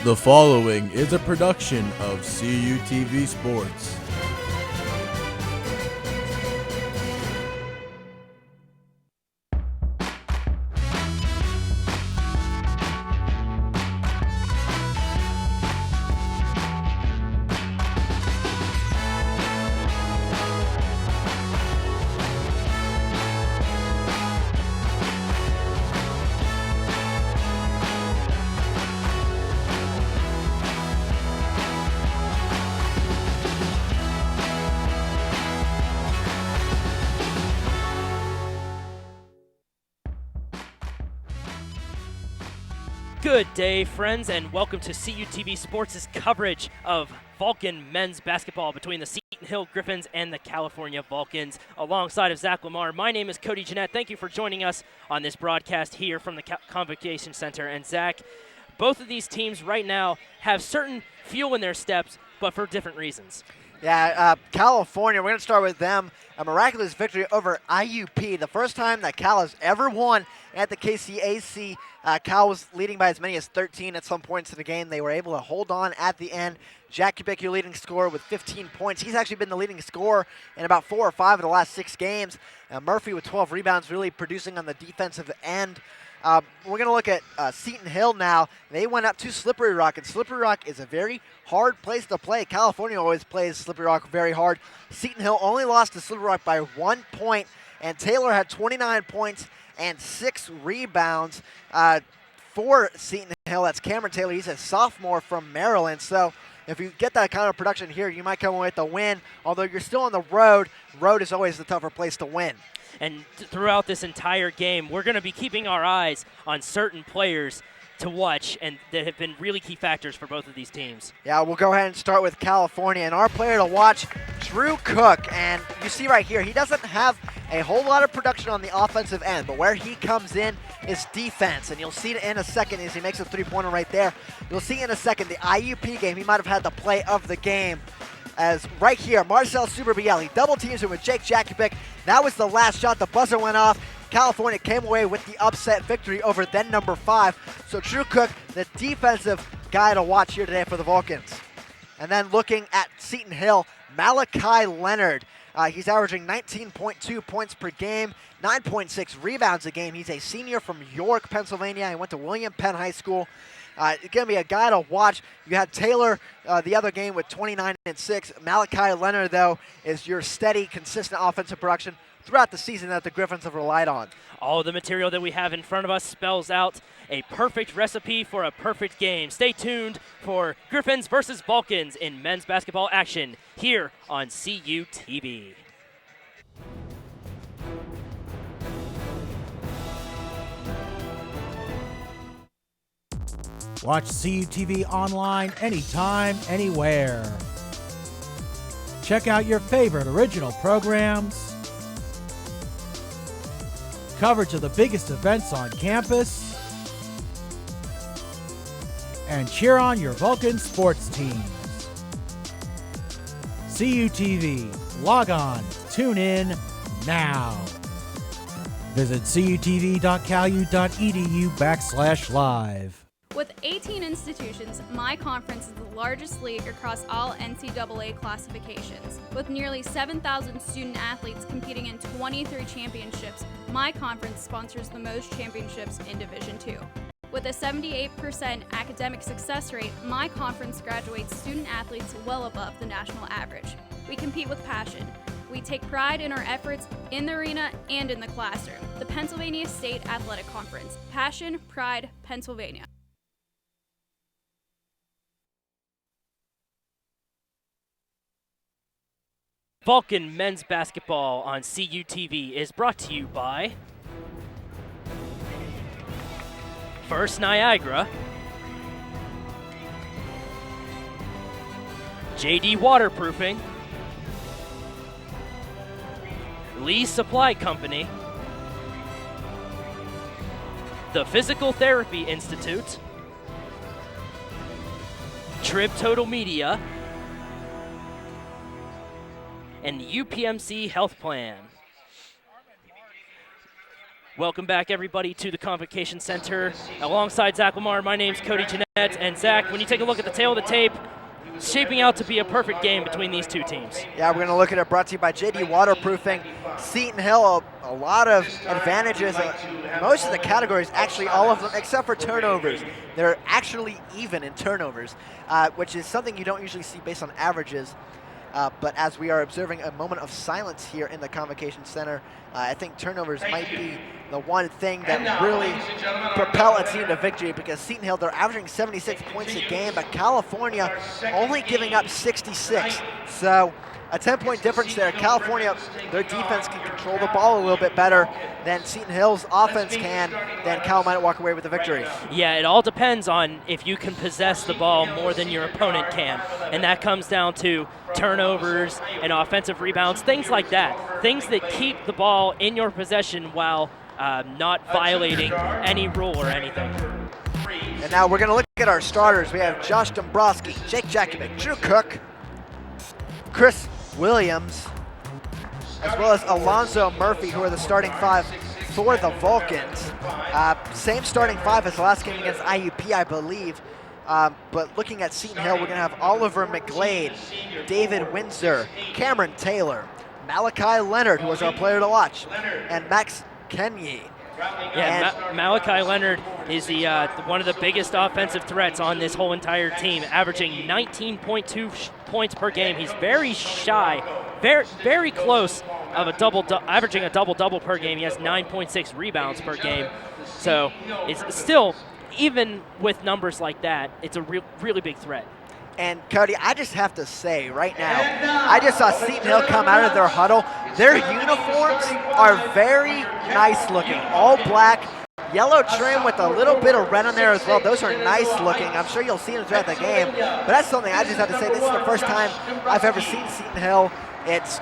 The following is a production of CUTV Sports. Good day, friends, and welcome to CUTV Sports' coverage of Vulcan men's basketball between the Seton Hill Griffins and the California Vulcans. Alongside of Zach Lamar, my name is Cody Jeanette. Thank you for joining us on this broadcast here from the Convocation Center. And Zach, both of these teams right now have certain fuel in their steps, but for different reasons. Yeah, California, we're going to start with them. A miraculous victory over IUP, the first time that Cal has ever won at the KCAC. Cal was leading by as many as 13 at some points in the game. They were able to hold on at the end. Jack Kubik, your leading scorer, with 15 points. He's actually been the leading scorer in about 4 or 5 of the last 6 games. Murphy with 12 rebounds, really producing on the defensive end. We're going to look at Seton Hill now. They went up to Slippery Rock, and Slippery Rock is a very hard place to play. California always plays Slippery Rock very hard. Seton Hill only lost to Slippery Rock by 1 point, and Taylor had 29 points and 6 rebounds for Seton Hill. That's Cameron Taylor. He's a sophomore from Maryland, so if you get that kind of production here, you might come away with the win. Although you're still on the road, road is always the tougher place to win. And throughout this entire game, we're going to be keeping our eyes on certain players to watch and that have been really key factors for both of these teams. Yeah, we'll go ahead and start with California. And our player to watch, Drew Cook. And you see right here, he doesn't have a whole lot of production on the offensive end, but where he comes in is defense. And you'll see it in a second as he makes a three-pointer right there. You'll see in a second the IUP game, he might have had the play of the game. As right here, Marcel Superbielli double teams him with Jake Jakubik. That was the last shot. The buzzer went off. California came away with the upset victory over then number 5. So Drew Cook, the defensive guy to watch here today for the Vulcans. And then looking at Seton Hill, Malachi Leonard. He's averaging 19.2 points per game, 9.6 rebounds a game. He's a senior from York, Pennsylvania. He went to William Penn High School. It's going to be a guy to watch. You had Taylor the other game with 29 and 6. Malachi Leonard, though, is your steady, consistent offensive production throughout the season that the Griffins have relied on. All the material that we have in front of us spells out a perfect recipe for a perfect game. Stay tuned for Griffins versus Vulcans in men's basketball action here on CUTV. Watch CUTV online anytime, anywhere. Check out your favorite original programs, coverage of the biggest events on campus, and cheer on your Vulcan sports teams. CUTV. Log on. Tune in now. Visit cutv.calu.edu/live. With 18 institutions, my conference is the largest league across all NCAA classifications. With nearly 7,000 student athletes competing in 23 championships, my conference sponsors the most championships in Division II. With a 78% academic success rate, my conference graduates student athletes well above the national average. We compete with passion. We take pride in our efforts in the arena and in the classroom. The Pennsylvania State Athletic Conference. Passion, pride, Pennsylvania. Vulcan men's basketball on CUTV is brought to you by First Niagara, JD Waterproofing, Lee Supply Company, the Physical Therapy Institute, Trib Total Media, and UPMC Health Plan. Welcome back, everybody, to the Convocation Center. Alongside Zach Lamar, my name's Cody Jeanette. And Zach, when you take a look at the tail of the tape, it's shaping out to be a perfect game between these two teams. Yeah, we're going to look at it, brought to you by JD Waterproofing. Seton Hill, a lot of advantages. Most of the categories, actually all of them, except for turnovers. They're actually even in turnovers, which is something you don't usually see based on averages. But as we are observing a moment of silence here in the Convocation Center, I think turnovers might be the one thing that really propel a team to victory, because Seton Hill, they're averaging 76 points a game, but California only giving up 66. So a 10-point difference there. California, their defense can control the ball a little bit better than Seton Hill's offense can. Then Cal might walk away with the victory. Yeah, it all depends on if you can possess the ball more than your opponent can. And that comes down to turnovers and offensive rebounds, things like that. Things that keep the ball in your possession while not violating any rule or anything. And now we're going to look at our starters. We have Josh Dombrowski, Jake Jakovic, Drew Cook, Chris Williams, as well as Alonzo Murphy, who are the starting five for the Vulcans. Same starting five as the last game against IUP, I believe. But looking at Seton Hill, we're going to have Oliver McGlade, David Windsor, Cameron Taylor, Malachi Leonard, who was our player to watch, and Max Kenye. Yeah, Malachi Leonard is the one of the biggest offensive threats on this whole entire team, averaging 19.2 points per game. He's very shy, very close of averaging a double-double per game. He has 9.6 rebounds per game. So it's still, even with numbers like that, it's a really big threat. And Cody, I just have to say right now, I just saw Seton Hill come out of their huddle. Their uniforms are very nice looking, all black, yellow trim with a little bit of red on there as well. Those are nice looking. I'm sure you'll see them throughout the game. But that's something I just have to say. This is the first time I've ever seen Seton Hill. It's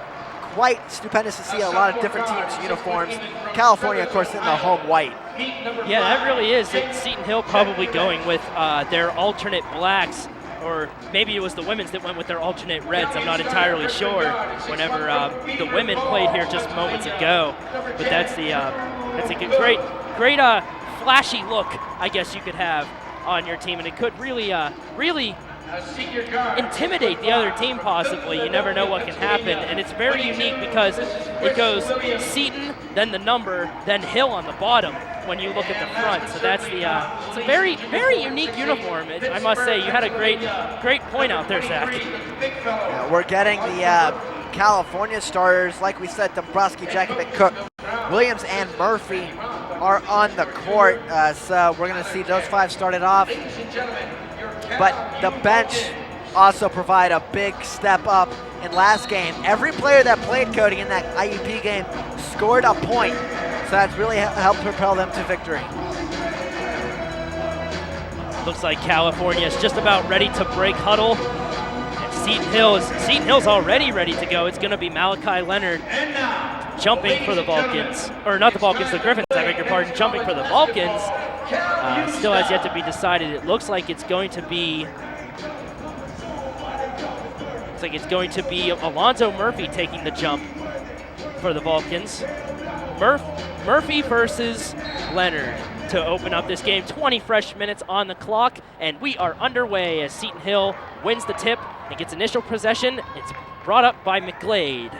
quite stupendous to see a lot of different teams' uniforms. California, of course, in the home white. Yeah, that really is. Seton Hill probably going with their alternate blacks, or maybe it was the women's that went with their alternate reds. I'm not entirely sure. Whenever the women played here just moments ago, but that's a great flashy look, I guess you could have on your team, and it could really intimidate the other team possibly. You never know what can happen, and it's very unique because it goes Seton, then the number, then Hill on the bottom when you look at the front. So that's it's a very unique uniform. I must say, you had a great point out there, Zach. Yeah, we're getting the California starters, like we said, Dombrowski, Jakovic, Cook, Williams, and Murphy are on the court. So we're going to see those five started off. But the bench also provide a big step up in last game. Every player that played, Cody, in that IUP game scored a point. So that's really helped propel them to victory. Looks like California is just about ready to break huddle. And Seton Hill's already ready to go. It's going to be Malachi Leonard jumping for the Vulcans. Or not the Vulcans, the Griffins, I beg your pardon, jumping for the Vulcans. Still has yet to be decided. It looks like it's going to be Alonzo Murphy taking the jump for the Vulcans. Murphy versus Leonard to open up this game. 20 fresh minutes on the clock, and we are underway as Seton Hill wins the tip and gets initial possession. It's brought up by McGlade.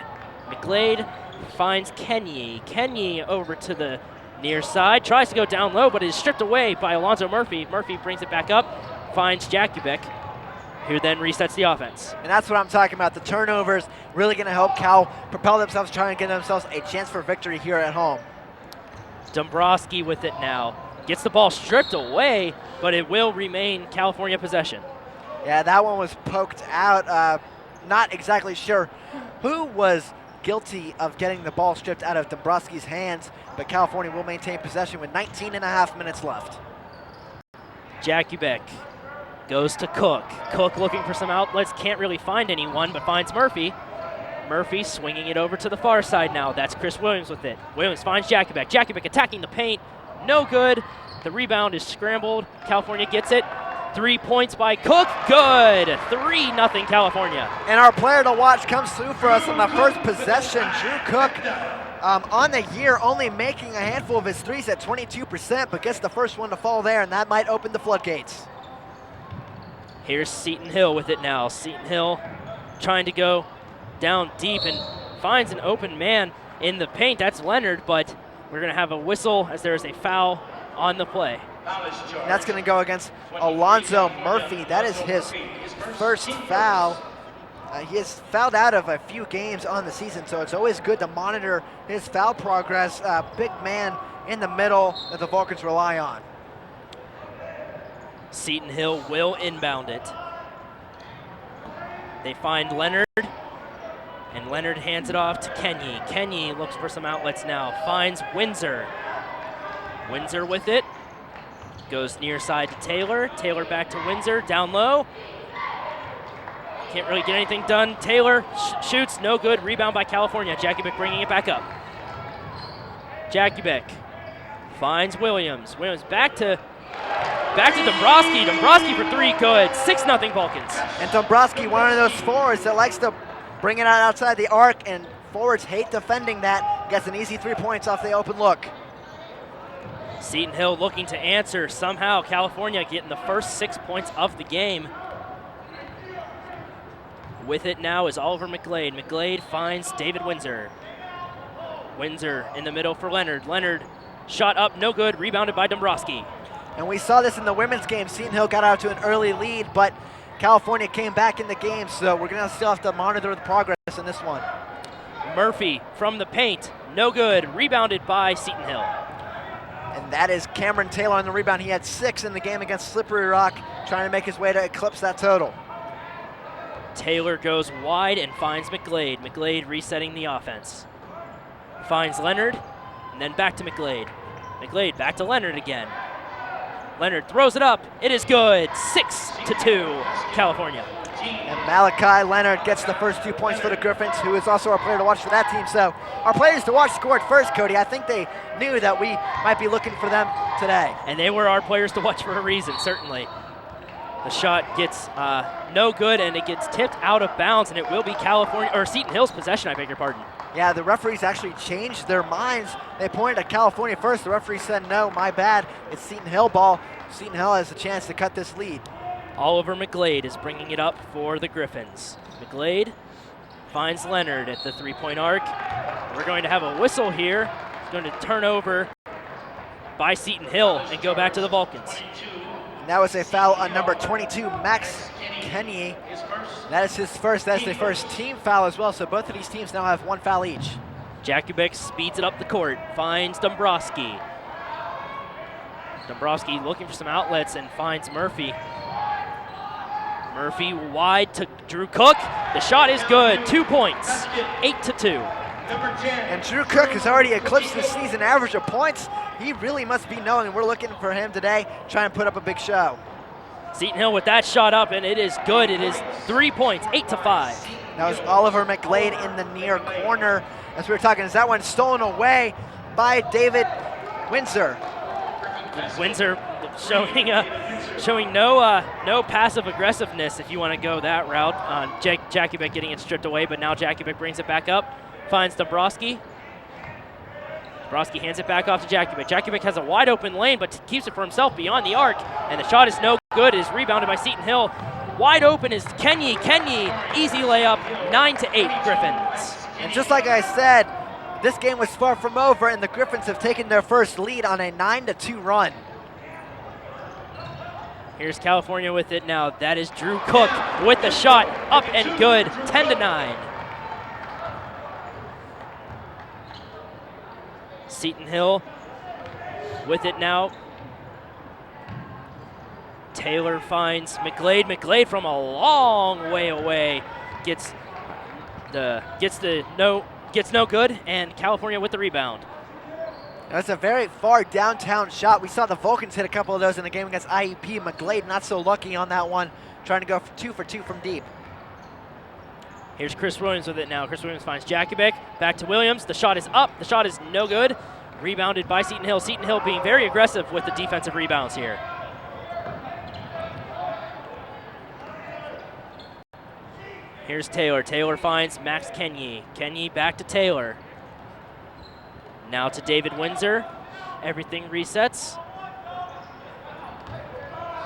McGlade finds Kenye. Kenye over to the near side, tries to go down low, but is stripped away by Alonzo Murphy. Murphy brings it back up, finds Jakubec, who then resets the offense. And that's what I'm talking about. The turnovers really going to help Cal propel themselves, trying to get themselves a chance for victory here at home. Dombrowski with it now. Gets the ball stripped away, but it will remain California possession. Yeah, that one was poked out. Not exactly sure who was guilty of getting the ball stripped out of Dombrowski's hands, but California will maintain possession with 19 and a half minutes left. Jakubec goes to Cook. Cook looking for some outlets, can't really find anyone, but finds Murphy. Murphy swinging it over to the far side now. That's Chris Williams with it. Williams finds Jakubec. Jakubec attacking the paint. No good. The rebound is scrambled. California gets it. 3 points by Cook. Good. 3-0 California. And our player to watch comes through for us on the first possession. Drew Cook on the year only making a handful of his threes at 22%, but gets the first one to fall there, and that might open the floodgates. Here's Seton Hill with it now. Seton Hill trying to go down deep and finds an open man in the paint. That's Leonard, but we're going to have a whistle as there is a foul on the play. And that's going to go against Alonzo Murphy. That is his first foul. He has fouled out of a few games on the season, so it's always good to monitor his foul progress. Big man in the middle that the Vulcans rely on. Seton Hill will inbound it. They find Leonard, and Leonard hands it off to Kenyi. Kenyi looks for some outlets now, finds Windsor. Windsor with it, goes near side to Taylor. Taylor back to Windsor, down low. Can't really get anything done. Taylor shoots, no good. Rebound by California. Jakubic bringing it back up. Jakubic finds Williams. Williams back to Dombrowski. Dombrowski for three, good. 6-0 Vulcans. And Dombrowski, one of those forwards that likes to bring it out outside the arc, and forwards hate defending that. Gets an easy 3 points off the open look. Seton Hill looking to answer. Somehow California getting the first 6 points of the game. With it now is Oliver McGlade. McGlade finds David Windsor. Windsor in the middle for Leonard. Leonard shot up, no good. Rebounded by Dombrowski. And we saw this in the women's game. Seton Hill got out to an early lead, but California came back in the game, so we're going to still have to monitor the progress in this one. Murphy from the paint, no good. Rebounded by Seton Hill. And that is Cameron Taylor on the rebound. He had 6 in the game against Slippery Rock, trying to make his way to eclipse that total. Taylor goes wide and finds McGlade. McGlade resetting the offense. Finds Leonard, and then back to McGlade. McGlade back to Leonard again. Leonard throws it up. It is good. 6-2, California. And Malachi Leonard gets the first 2 points for the Griffins, who is also our player to watch for that team. So our players to watch scored first, Cody. I think they knew that we might be looking for them today. And they were our players to watch for a reason, certainly. The shot gets no good, and it gets tipped out of bounds, and it will be California, or Seton Hill's possession, I beg your pardon. Yeah, the referees actually changed their minds. They pointed at California first. The referee said, no, my bad. It's Seton Hill ball. Seton Hill has a chance to cut this lead. Oliver McGlade is bringing it up for the Griffins. McGlade finds Leonard at the three-point arc. We're going to have a whistle here. It's going to turn over by Seton Hill and go back to the Vulcans. And that was a foul on number 22, Max Kenyi. That is his first. That's the first team foul as well, so both of these teams now have 1 foul each. Jakubic speeds it up the court, finds Dombrowski. Dombrowski looking for some outlets and finds Murphy. Murphy wide to Drew Cook. The shot is good. 2 points. 8-2. And Drew Cook has already eclipsed the season average of points. He really must be knowing we're looking for him today, trying to put up a big show. Seton Hill with that shot up, and it is good. It is 3 points, 8-5. That was Oliver McGlade in the near corner. As we were talking, is that one stolen away by David Windsor? Windsor showing no passive aggressiveness, if you want to go that route. Jakubic getting it stripped away, but now Jakubic brings it back up, finds Dombrowski. Dombrowski hands it back off to Jakubic. Jakubic has a wide open lane, but keeps it for himself beyond the arc, and the shot is no good. It is rebounded by Seton Hill. Wide open is Kenyi. Kenyi, easy layup, 9-8 Griffins. And just like I said, this game was far from over, and the Griffins have taken their first lead on a 9-2 run. Here's California with it now. That is Drew Cook with the shot, up and good, 10-9. Seton Hill with it now. Taylor finds McGlade. McGlade from a long way away gets no good, and California with the rebound. That's a very far downtown shot. We saw the Vulcans hit a couple of those in the game against IEP. McGlade not so lucky on that one, trying to go for 2 from deep. Here's Chris Williams with it now. Chris Williams finds Jakubic. Back to Williams. The shot is up. The shot is no good. Rebounded by Seton Hill. Seton Hill being very aggressive with the defensive rebounds here. Here's Taylor. Taylor finds Max Kenyi. Kenyi back to Taylor. Now to David Windsor. Everything resets.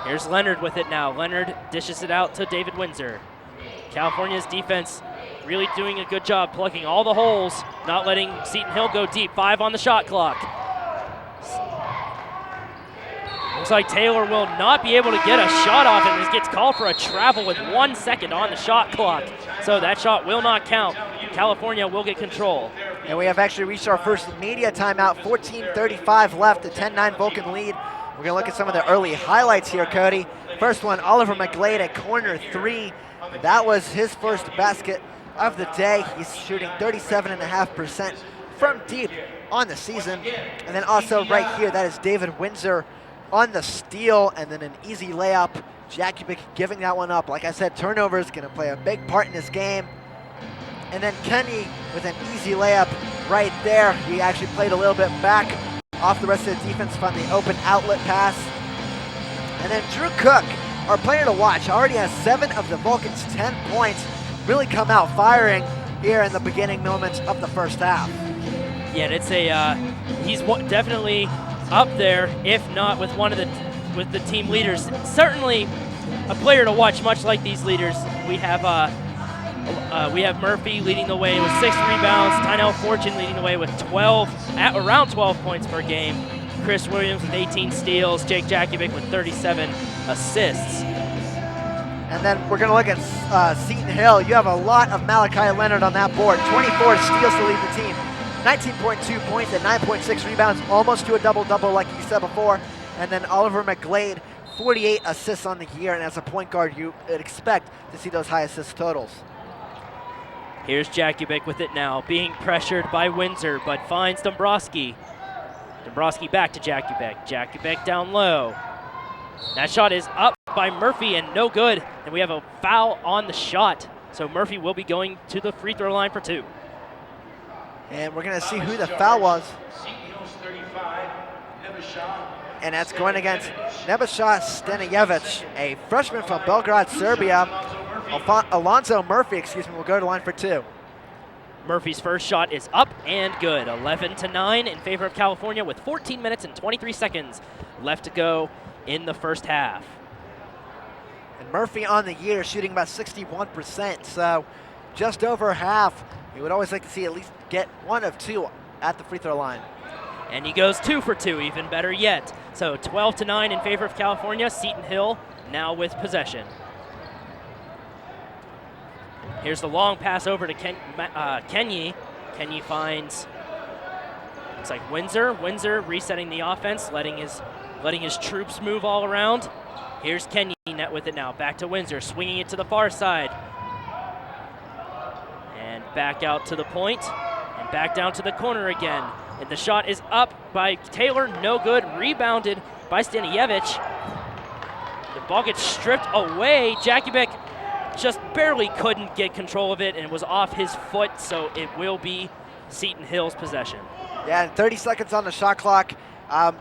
Here's Leonard with it now. Leonard dishes it out to David Windsor. California's defense really doing a good job plugging all the holes, not letting Seton Hill go deep. 5 on the shot clock. Looks like Taylor will not be able to get a shot off, and this gets called for a travel with 1 second on the shot clock. So that shot will not count. California will get control. And we have actually reached our first media timeout. 14:35 left, a 10-9 Vulcan lead. We're going to look at some of the early highlights here, Cody. First one, Oliver McGlade at corner 3. That was his first basket of the day. He's shooting 37.5% from deep on the season. And then also right here, that is David Windsor on the steal, and then an easy layup. Jakubic giving that one up. Like I said, turnover is going to play a big part in this game. And then Kenny with an easy layup right there. He actually played a little bit back off the rest of the defense, found the open outlet pass. And then Drew Cook, our player to watch, already has 7 of the Vulcans' 10 points. Really come out firing here in the beginning moments of the first half. Yeah, and it's he's definitely up there, if not with with the team leaders. Certainly a player to watch, much like these leaders. We have Murphy leading the way with 6 rebounds. Tynell Fortune leading the way with around 12 points per game. Chris Williams with 18 steals. Jake Jakubic with 37 assists. And then we're going to look at Seton Hill. You have a lot of Malachi Leonard on that board. 24 steals to lead the team. 19.2 points and 9.6 rebounds, almost to a double-double like you said before. And then Oliver McGlade, 48 assists on the year. And as a point guard, you would expect to see those high assist totals. Here's Jakubic with it now, being pressured by Windsor, but finds Dombrowski. Dombrowski back to Jakubic. Jakubic down low. That shot is up by Murphy and no good. And we have a foul on the shot. So Murphy will be going to the free throw line for 2. And we're going to see who the foul was. And that's going against Nebojša Stanijevic, a freshman from Belgrade, Serbia. Alonzo Murphy, will go to the line for 2. Murphy's first shot is up and good. 11-9 in favor of California with 14 minutes and 23 seconds left to go in the first half. And Murphy on the year shooting about 61%, so just over half. We would always like to see at least get 1 of 2 at the free throw line. And he goes 2 for 2, even better yet. So 12-9 in favor of California. Seton Hill now with possession. Here's the long pass over to Kenyi. Kenyi finds, looks like Windsor. Windsor resetting the offense, letting his troops move all around. Here's Kenyi net with it now. Back to Windsor, swinging it to the far side. And back out to the point, and back down to the corner again. And the shot is up by Taylor, no good. Rebounded by Stanijevic. The ball gets stripped away. Jakubic just barely couldn't get control of it, and it was off his foot, so it will be Seton Hill's possession. Yeah, and 30 seconds on the shot clock. A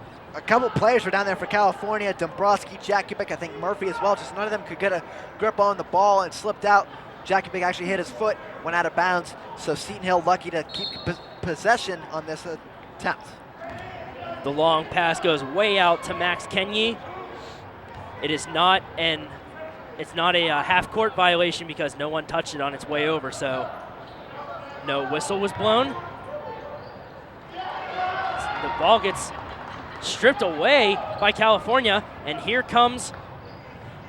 couple players were down there for California. Dombrowski, Jakubic, I think Murphy as well. Just none of them could get a grip on the ball and slipped out. Jakubic actually hit his foot, went out of bounds. So Seton Hill lucky to keep possession on this attempt. The long pass goes way out to Max Kenyi. It's not a half-court violation because no one touched it on its way over, so no whistle was blown. The ball gets stripped away by California, and here comes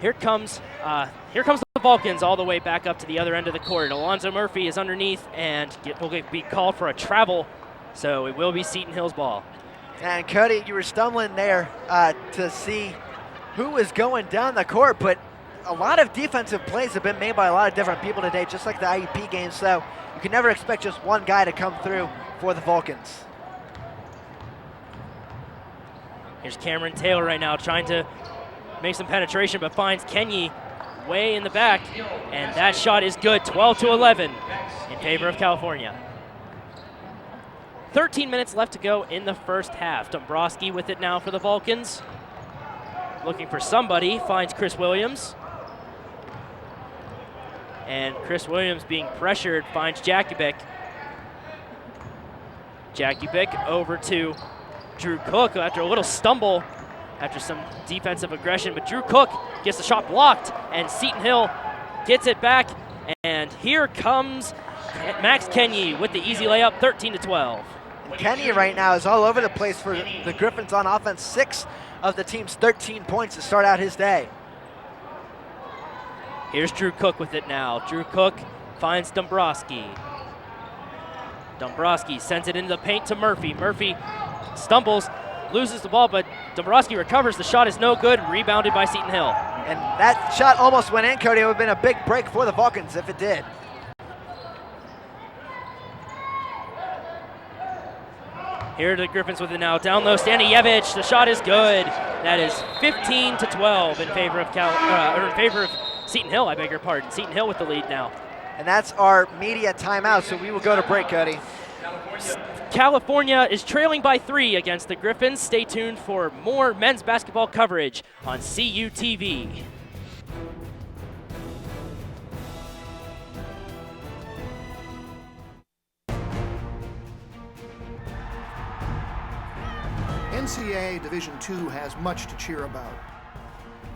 the Vulcans all the way back up to the other end of the court. Alonzo Murphy is underneath and will be called for a travel, so it will be Seton Hill's ball. And Cody, you were stumbling there to see who was going down the court, but a lot of defensive plays have been made by a lot of different people today, just like the IUP game, so you can never expect just one guy to come through for the Vulcans. Here's Cameron Taylor right now trying to make some penetration, but finds Kenyi way in the back, and that shot is good. 12-11 in favor of California. 13 minutes left to go in the first half. Dombrowski with it now for the Vulcans. Looking for somebody, finds Chris Williams. And Chris Williams being pressured finds Jakubic. Jakubic over to Drew Cook after a little stumble after some defensive aggression, but Drew Cook gets the shot blocked, and Seton Hill gets it back, and here comes Max Kenye with the easy layup, 13-12. Kenny right now is all over the place for the Griffins on offense. 6 of the team's 13 points to start out his day. Here's Drew Cook with it now. Drew Cook finds Dombrowski. Dombrowski sends it into the paint to Murphy. Murphy stumbles, loses the ball, but Dombrowski recovers. The shot is no good, rebounded by Seton Hill. And that shot almost went in, Cody. It would have been a big break for the Vulcans if it did. Here are the Griffins with it now. Down low, Staniyevich. The shot is good. That is 15-12 in favor of Seton Hill. I beg your pardon. Seton Hill with the lead now. And that's our media timeout, so we will go to break, Cody. California is trailing by 3 against the Griffins. Stay tuned for more men's basketball coverage on CUTV. NCAA Division II has much to cheer about,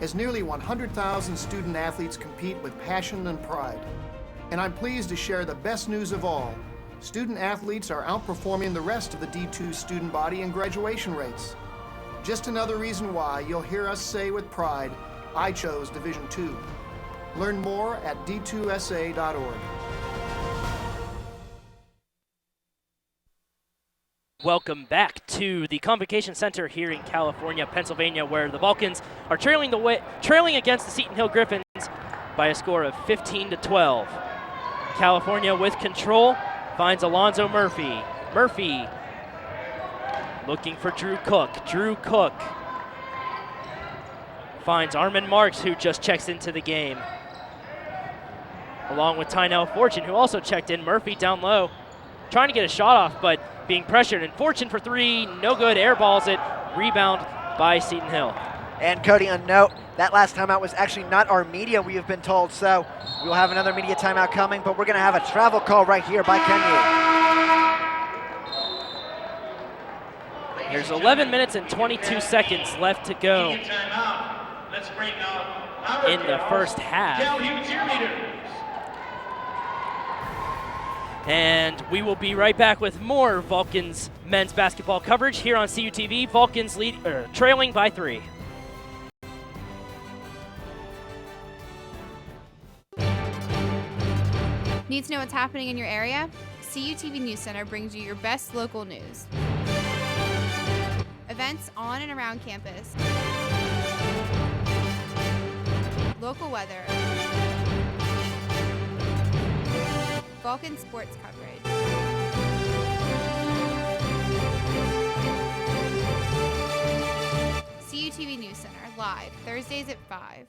as nearly 100,000 student athletes compete with passion and pride. And I'm pleased to share the best news of all. Student athletes are outperforming the rest of the D2 student body in graduation rates. Just another reason why you'll hear us say with pride, I chose Division II. Learn more at d2sa.org. Welcome back to the Convocation Center here in California, Pennsylvania, where the Vulcans are trailing against the Seton Hill Griffins by a score of 15-12. California with control finds Alonzo Murphy. Murphy looking for Drew Cook. Drew Cook finds Armin Marks, who just checks into the game, along with Tynell Fortune, who also checked in. Murphy down low, trying to get a shot off, but being pressured, and Fortune for 3, no good, airballs it, rebound by Seton Hill. And Cody, a note, that last timeout was actually not our media, we have been told, so we'll have another media timeout coming, but we're going to have a travel call right here by Kenye. There's 11 minutes and 22 seconds left to go in the first half. And we will be right back with more Vulcans men's basketball coverage here on CUTV. Vulcans trailing by 3. Need to know what's happening in your area? CUTV News Center brings you your best local news. Events on and around campus. Local weather. Vulcan sports coverage. CUTV News Center, live, Thursdays at 5.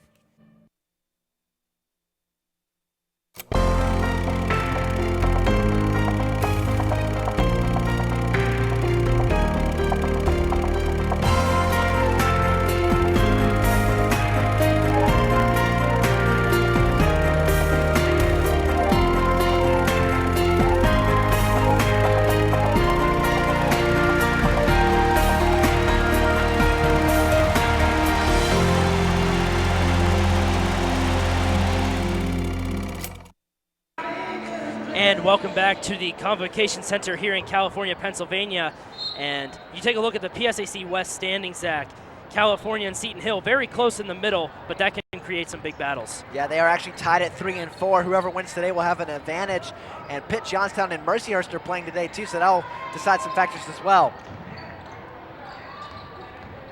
And welcome back to the Convocation Center here in California, Pennsylvania. And you take a look at the PSAC West standings, Zach. California and Seton Hill very close in the middle, but that can create some big battles. Yeah, they are actually tied at 3 and 4. Whoever wins today will have an advantage. And Pitt, Johnstown, and Mercyhurst are playing today too, so that'll decide some factors as well.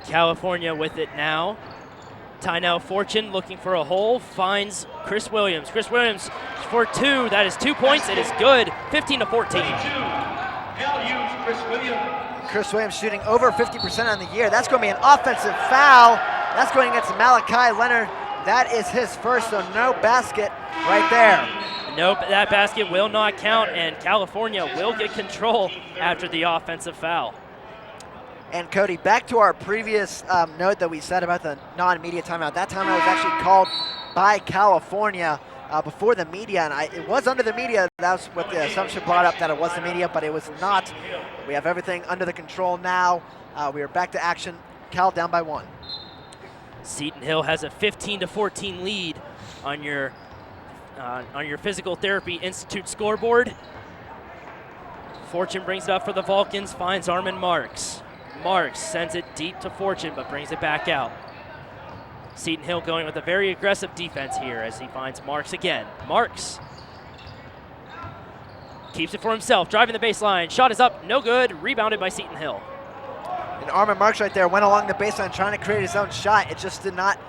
California with it now. Tynell Fortune looking for a hole, finds Chris Williams. Chris Williams for 2, that is 2 points, it is good, 15-14. Chris Williams shooting over 50% on the year. That's going to be an offensive foul. That's going against Malachi Leonard. That is his first, so no basket right there. Nope, that basket will not count, and California will get control after the offensive foul. And Cody, back to our previous note that we said about the non-media timeout. That timeout was actually called by California. before the media, and it was under the media. That was what the assumption brought up, that it was the media, but it was not. We have everything under the control now. We are back to action. Cal down by 1. Seton Hill has a 15-14 lead on your Physical Therapy Institute scoreboard. Fortune brings it up for the Vulcans, finds Armin Marks. Marks sends it deep to Fortune, but brings it back out. Seton Hill going with a very aggressive defense here as he finds Marks again. Marks keeps it for himself, driving the baseline. Shot is up, no good, rebounded by Seton Hill. And Armin Marks right there went along the baseline trying to create his own shot. It just did not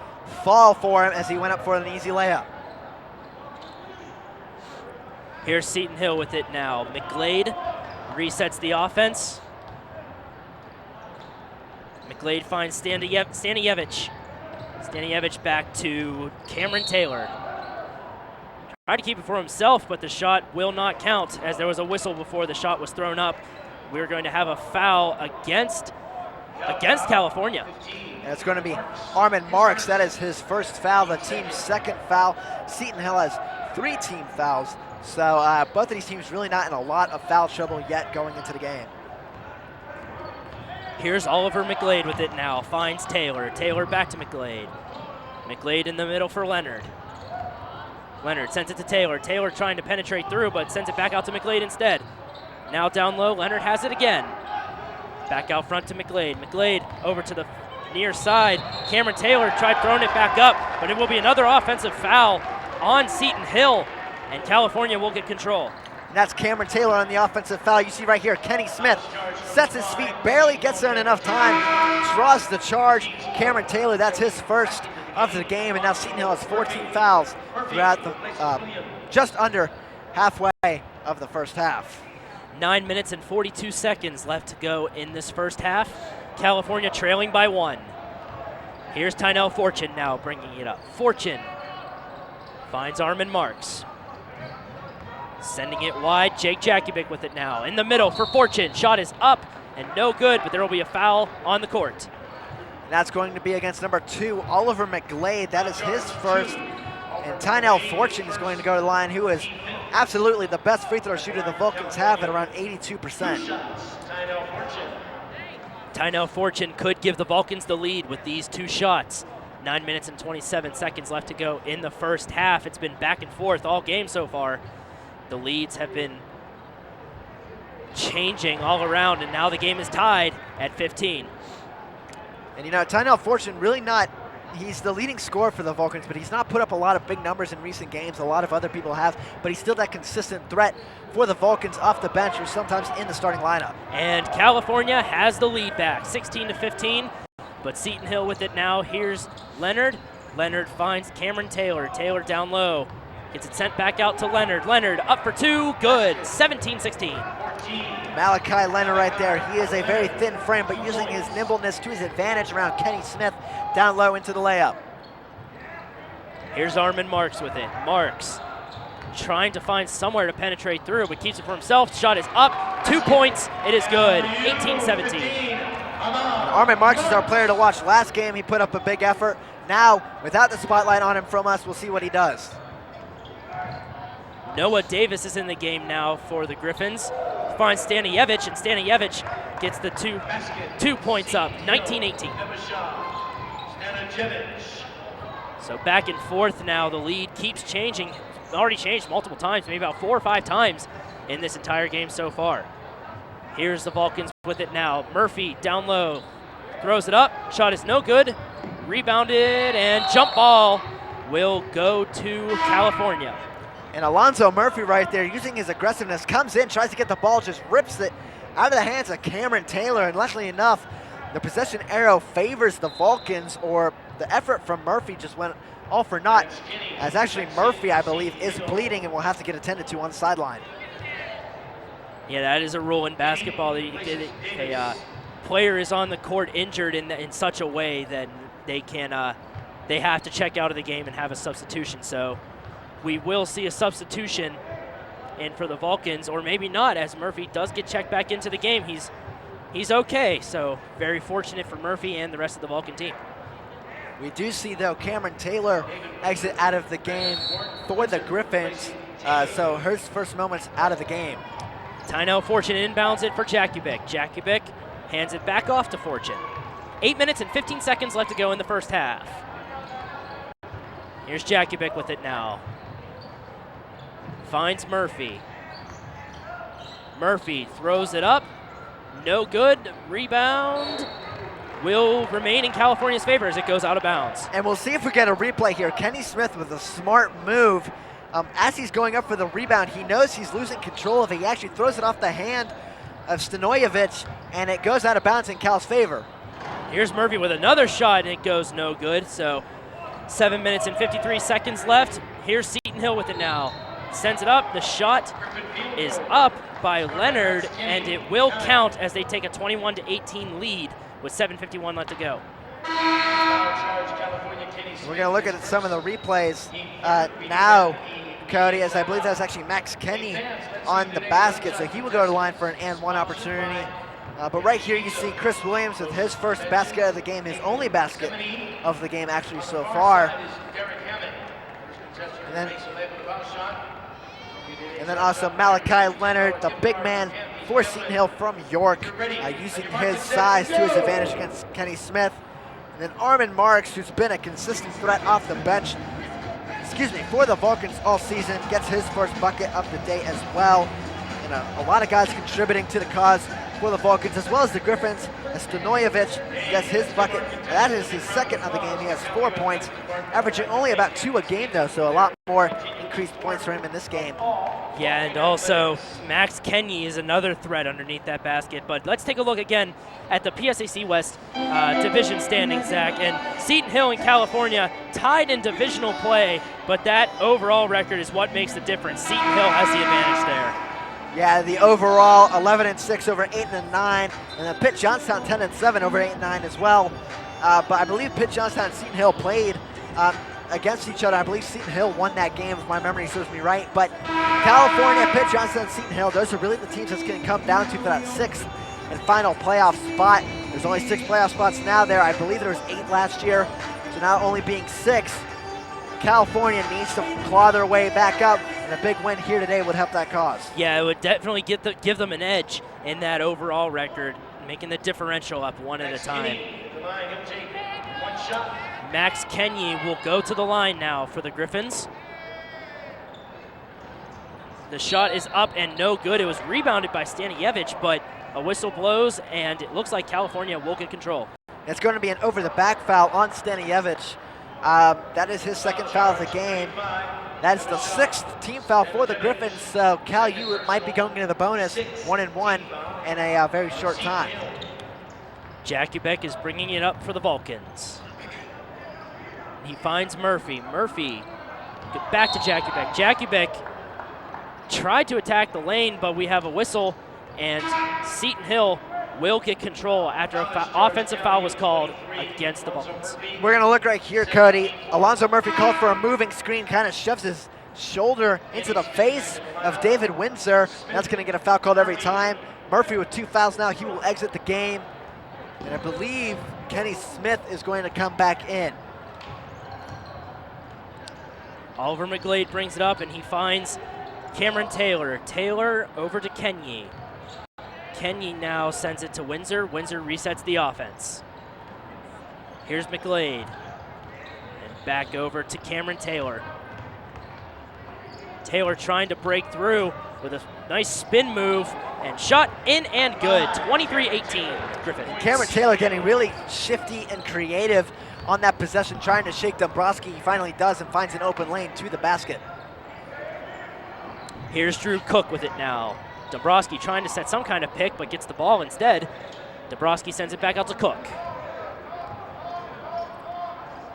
fall for him as he went up for an easy layup. Here's Seton Hill with it now. McGlade resets the offense. McGlade finds Stanievich. Stanievich back to Cameron Taylor. Tried to keep it for himself, but the shot will not count as there was a whistle before the shot was thrown up. We're going to have a foul against California. And it's going to be Armin Marks. That is his first foul, the team's second foul. Seton Hill has 3 team fouls. So both of these teams really not in a lot of foul trouble yet going into the game. Here's Oliver McGlade with it now. Finds Taylor. Taylor back to McGlade. McGlade in the middle for Leonard. Leonard sends it to Taylor. Taylor trying to penetrate through, but sends it back out to McGlade instead. Now down low, Leonard has it again. Back out front to McGlade. McGlade over to the near side. Cameron Taylor tried throwing it back up, but it will be another offensive foul on Seton Hill, and California will get control. And that's Cameron Taylor on the offensive foul. You see right here, Kenny Smith sets his feet, barely gets there in enough time, draws the charge. Cameron Taylor, that's his first of the game, and now Seton Hill has 14 fouls throughout the just under halfway of the first half. 9 minutes and 42 seconds left to go in this first half. California trailing by 1. Here's Tynell Fortune now bringing it up. Fortune finds Armin Marks. Sending it wide, Jake Jakubic with it now. In the middle for Fortune. Shot is up and no good, but there will be a foul on the court. And that's going to be against number 2, Oliver McGlade. That is his first. And Tynell Fortune is going to go to the line, who is absolutely the best free throw shooter the Vulcans have at around 82%. Tynell Fortune could give the Vulcans the lead with these 2 shots. 9 minutes and 27 seconds left to go in the first half. It's been back and forth all game so far. The leads have been changing all around, and now the game is tied at 15. And you know, Tynell Fortune really not, he's the leading scorer for the Vulcans, but he's not put up a lot of big numbers in recent games. A lot of other people have, but he's still that consistent threat for the Vulcans off the bench or sometimes in the starting lineup. And California has the lead back, 16-15, but Seton Hill with it now. Here's Leonard. Leonard finds Cameron Taylor. Taylor down low. Gets it sent back out to Leonard. Leonard up for 2, good, 17-16. Malachi Leonard right there. He is a very thin frame, but using his nimbleness to his advantage around Kenny Smith down low into the layup. Here's Armin Marks with it. Marks trying to find somewhere to penetrate through, but keeps it for himself. Shot is up, 2 points, it is good, 18-17. Armin Marks is our player to watch. Last game he put up a big effort. Now, without the spotlight on him from us, we'll see what he does. Noah Davis is in the game now for the Griffins. Finds Stanievich, and Stanievich gets the two points up, 19-18. So back and forth now. The lead keeps changing. Already changed multiple times, maybe about 4 or 5 times in this entire game so far. Here's the Vulcans with it now. Murphy down low, throws it up. Shot is no good. Rebounded, and jump ball will go to California. And Alonzo Murphy right there, using his aggressiveness, comes in, tries to get the ball, just rips it out of the hands of Cameron Taylor. And luckily enough, the possession arrow favors the Vulcans, or the effort from Murphy just went all for naught, as actually Murphy, I believe, is bleeding and will have to get attended to on the sideline. Yeah, that is a rule in basketball. A player is on the court injured in such a way that they have to check out of the game and have a substitution. So we will see a substitution in for the Vulcans, or maybe not, as Murphy does get checked back into the game. He's okay, so very fortunate for Murphy and the rest of the Vulcan team. We do see, though, Cameron Taylor exit out of the game for the Griffins. So her first moments out of the game. Tynell Fortune inbounds it for Jakubik. Jakubik hands it back off to Fortune. 8 minutes and 15 seconds left to go in the first half. Here's Jakubik with it now. Finds Murphy. Murphy throws it up. No good. Rebound will remain in California's favor as it goes out of bounds. And we'll see if we get a replay here. Kenny Smith with a smart move. As he's going up for the rebound, he knows he's losing control of it. He actually throws it off the hand of Stanojevic, and it goes out of bounds in Cal's favor. Here's Murphy with another shot, and it goes no good. So 7 minutes and 53 seconds left. Here's Seton Hill with it now. Sends it up. The shot is up by Leonard, and it will count as they take a 21-18 lead with 7:51 left to go. We're going to look at some of the replays now, Cody, as I believe that's actually Max Kenny on the basket, so he will go to the line for an and one opportunity. But right here you see Chris Williams with his first basket of the game, his only basket of the game actually so far. And then also Malachi Leonard, the big man for Seton Hill from York, using his size to his advantage against Kenny Smith. And then Armin Marks, who's been a consistent threat off the bench, for the Vulcans all season, gets his first bucket of the day as well. And a lot of guys contributing to the cause for the Vulcans, as well as the Griffins. As Stanojevic gets his bucket. That is his second of the game. He has 4 points, averaging only about 2 a game, though, so a lot more increased points for him in this game. Yeah, and also Max Kenny is another threat underneath that basket. But let's take a look again at the PSAC West division standings, Zach. And Seton Hill and California tied in divisional play, but that overall record is what makes the difference. Seton Hill has the advantage there. Yeah, the overall 11-6 over 8-9, and then Pitt Johnstown 10-7 over 8-9 as well. But I believe Pitt Johnstown and Seton Hill played against each other. I believe Seton Hill won that game, if my memory serves me right. But California, Pitt Johnstown, and Seton Hill, those are really the teams that's going to come down to for that 6th and final playoff spot. There's only 6 playoff spots now there. I believe there was 8 last year, so now only being 6. California needs to claw their way back up, and a big win here today would help that cause. Yeah, it would definitely give them an edge in that overall record, making the differential up one at a time. Max Kenny will go to the line now for the Griffins. The shot is up and no good. It was rebounded by Stanojevic, but a whistle blows, and it looks like California will get control. It's going to be an over-the-back foul on Stanojevic. That is his second foul of the game. That is the 6th team foul for the Griffins. So Cal, you might be going into the bonus 1-1 in a very short time. Jakubik is bringing it up for the Vulcans. He finds Murphy. Murphy back to Jakubik. Jakubik tried to attack the lane, but we have a whistle, and Seton Hill will get control after an offensive foul was called against the Vulcans. We're going to look right here, Cody. Alonzo Murphy called for a moving screen, kind of shoves his shoulder into the face of David Windsor. That's going to get a foul called every time. Murphy with 2 fouls now. He will exit the game. And I believe Kenny Smith is going to come back in. Oliver McGlade brings it up, and he finds Cameron Taylor. Taylor over to Kenny. Kenny now sends it to Windsor. Windsor resets the offense. Here's McGlade. And back over to Cameron Taylor. Taylor trying to break through with a nice spin move and shot in and good. 23-18 Griffins. Cameron Taylor getting really shifty and creative on that possession, trying to shake Dombrowski. He finally does and finds an open lane to the basket. Here's Drew Cook with it now. Dombrowski trying to set some kind of pick, but gets the ball instead. Dombrowski sends it back out to Cook.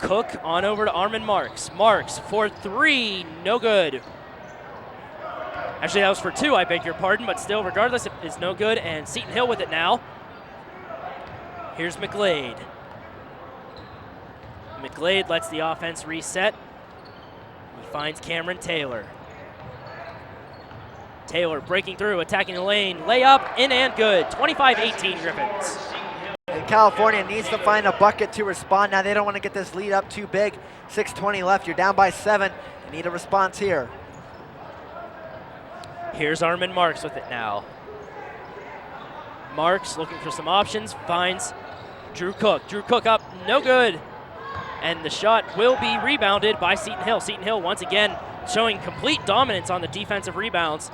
Cook on over to Armin Marks. Marks for 3, no good. Actually, that was for 2, I beg your pardon, but still, regardless, it's no good, and Seton Hill with it now. Here's McGlade. McGlade lets the offense reset. He finds Cameron Taylor. Taylor breaking through, attacking the lane, layup, in and good. 25-18 Griffins. California needs to find a bucket to respond. Now they don't want to get this lead up too big. 6:20 left. You're down by 7. You need a response here. Here's Armin Marks with it now. Marks looking for some options, finds Drew Cook. Drew Cook up, no good. And the shot will be rebounded by Seton Hill. Seton Hill once again showing complete dominance on the defensive rebounds.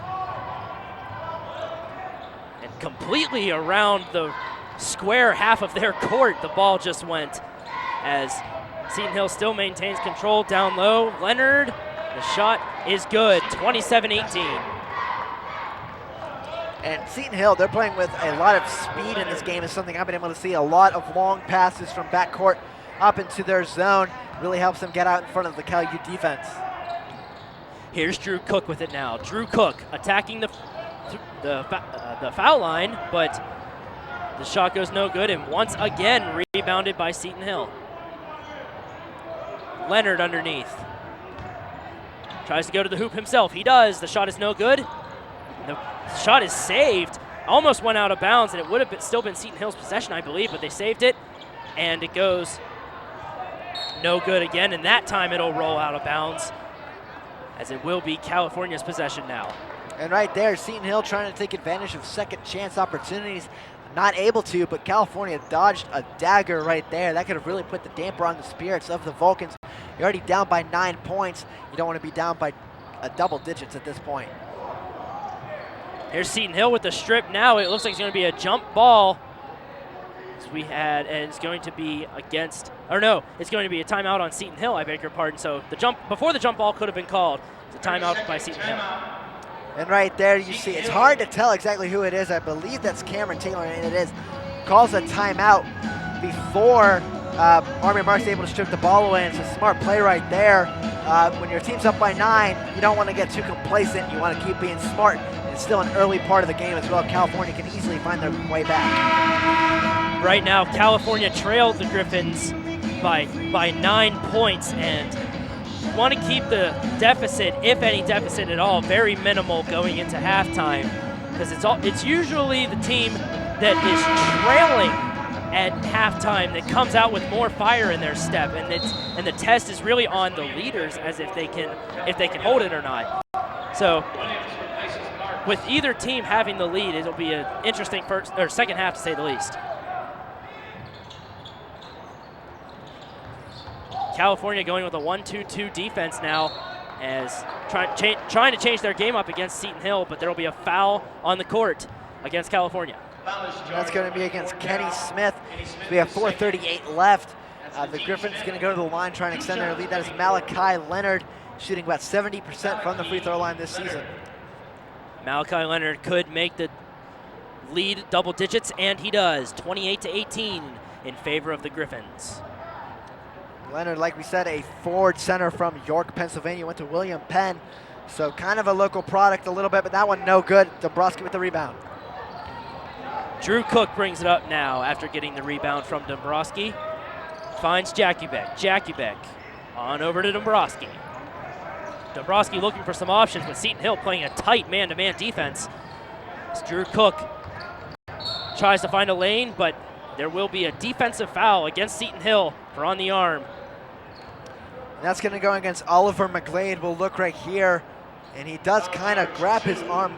And completely around the square half of their court, the ball just went, as Seton Hill still maintains control down low. Leonard, the shot is good, 27-18. And Seton Hill, they're playing with a lot of speed in this game. Is something I've been able to see. A lot of long passes from backcourt up into their zone. Really helps them get out in front of the Cal U defense. Here's Drew Cook with it now. Drew Cook attacking the foul line, but the shot goes no good, and once again rebounded by Seton Hill. Leonard underneath. Tries to go to the hoop himself. He does. The shot is no good. The shot is saved. Almost went out of bounds, and it would have still been Seton Hill's possession, I believe, but they saved it, and it goes no good again, and that time it'll roll out of bounds, as it will be California's possession now. And right there, Seton Hill trying to take advantage of second chance opportunities. Not able to, but California dodged a dagger right there. That could have really put the damper on the spirits of the Vulcans. You're already down by 9 points. You don't want to be down by double digits at this point. Here's Seton Hill with the strip now. It looks like it's going to be a jump ball. As we had, and it's going to be against, or no, it's going to be a timeout on Seton Hill, I beg your pardon. So the jump, before the jump ball could have been called. It's a timeout by Seton Hill. And right there you see, it's hard to tell exactly who it is. I believe that's Cameron Taylor, and it is. Calls a timeout before Armin Marks is able to strip the ball away, and it's a smart play right there. When your team's up by 9, you don't want to get too complacent. You want to keep being smart. It's still an early part of the game as well. California can easily find their way back. Right now, California trailed the Griffins by 9 points, and want to keep the deficit, if any deficit at all, very minimal going into halftime, because it's usually the team that is trailing at halftime that comes out with more fire in their step, and the test is really on the leaders as if they can hold it or not. So with either team having the lead, it'll be an interesting second half to say the least. California going with a 1-2-2 defense now, as trying to change their game up against Seton Hill, but there will be a foul on the court against California. That's going to be against Kenny Smith. We have 4:38 left. The Griffins going to go to the line, trying to extend their lead. That is Malachi Leonard, shooting about 70% from the free throw line this season. Malachi Leonard could make the lead double digits, and he does. 28-18 in favor of the Griffins. Leonard, like we said, a forward center from York, Pennsylvania, went to William Penn. So kind of a local product a little bit, but that one no good. Dombrowski with the rebound. Drew Cook brings it up now after getting the rebound from Dombrowski. Finds Jakubek. Jakubek on over to Dombrowski. Dombrowski looking for some options, but Seton Hill playing a tight man-to-man defense. As Drew Cook tries to find a lane, but there will be a defensive foul against Seton Hill for on the arm. That's going to go against Oliver McGlade. We'll look right here, and he does kind of grab his arm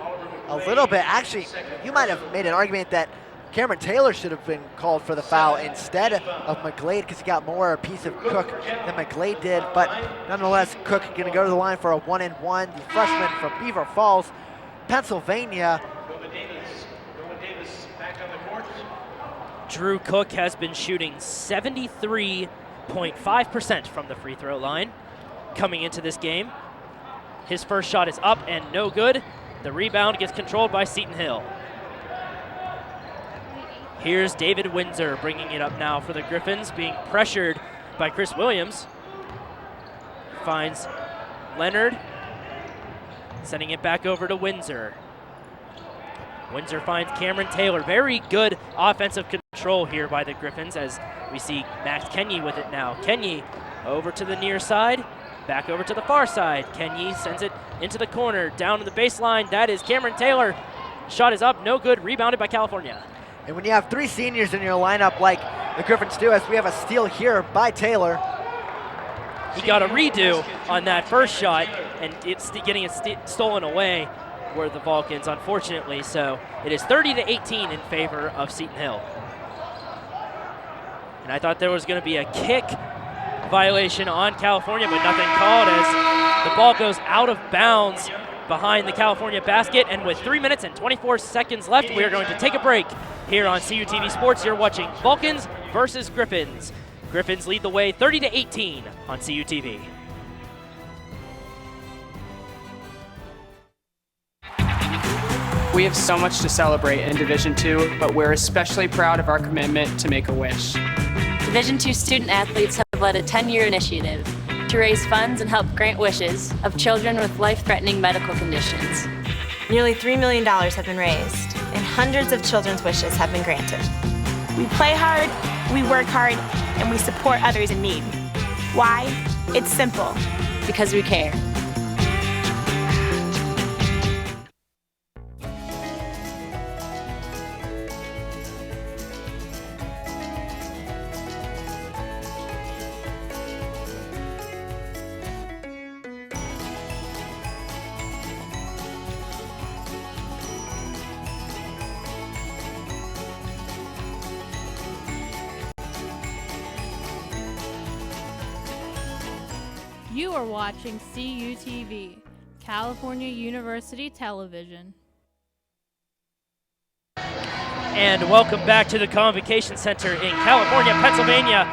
a little bit. Actually, you might have made an argument that Cameron Taylor should have been called for the foul instead of McGlade, because he got more a piece of Cook than McGlade did. But nonetheless, Cook going to go to the line for a 1-and-1. The freshman from Beaver Falls, Pennsylvania. Drew Cook has been shooting 73.5% from the free throw line coming into this game. His first shot is up and no good. The rebound gets controlled by Seton Hill. Here's David Windsor bringing it up now for the Griffins, being pressured by Chris Williams. Finds Leonard, sending it back over to Windsor. Windsor finds Cameron Taylor. Very good offensive control here by the Griffins, as we see Max Kenye with it now. Kenye over to the near side, back over to the far side. Kenye sends it into the corner, down to the baseline. That is Cameron Taylor. Shot is up, no good, rebounded by California. And when you have 3 seniors in your lineup like the Griffins do, as we have a steal here by Taylor. He got a redo on that first shot, and it's getting it stolen away were the Vulcans, unfortunately. So it is 30-18 in favor of Seton Hill. And I thought there was going to be a kick violation on California, but nothing called as the ball goes out of bounds behind the California basket. And with 3 minutes and 24 seconds left, we are going to take a break here on CUTV Sports. You're watching Vulcans versus Griffins. Griffins lead the way 30-18 on CUTV. We have so much to celebrate in Division II, but we're especially proud of our commitment to make a wish. Division II student athletes have led a 10-year initiative to raise funds and help grant wishes of children with life-threatening medical conditions. Nearly $3 million have been raised, and hundreds of children's wishes have been granted. We play hard, we work hard, and we support others in need. Why? It's simple. Because we care. You are watching CUTV, California University Television. And welcome back to the Convocation Center in California, Pennsylvania,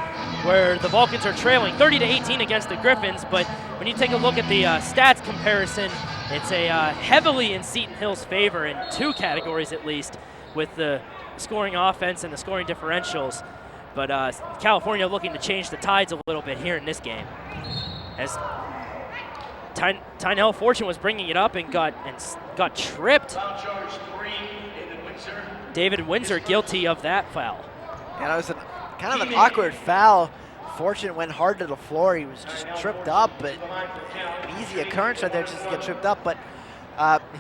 where the Vulcans are trailing 30-18 against the Griffins. But when you take a look at the stats comparison, it's a heavily in Seton Hill's favor in 2 categories at least, with the scoring offense and the scoring differentials. But California looking to change the tides a little bit here in this game, as Tynell Fortune was bringing it up and got tripped. David Windsor guilty of that foul. And it was kind of an awkward foul. Fortune went hard to the floor. He was just tripped up, but an easy occurrence right there just to get tripped up. But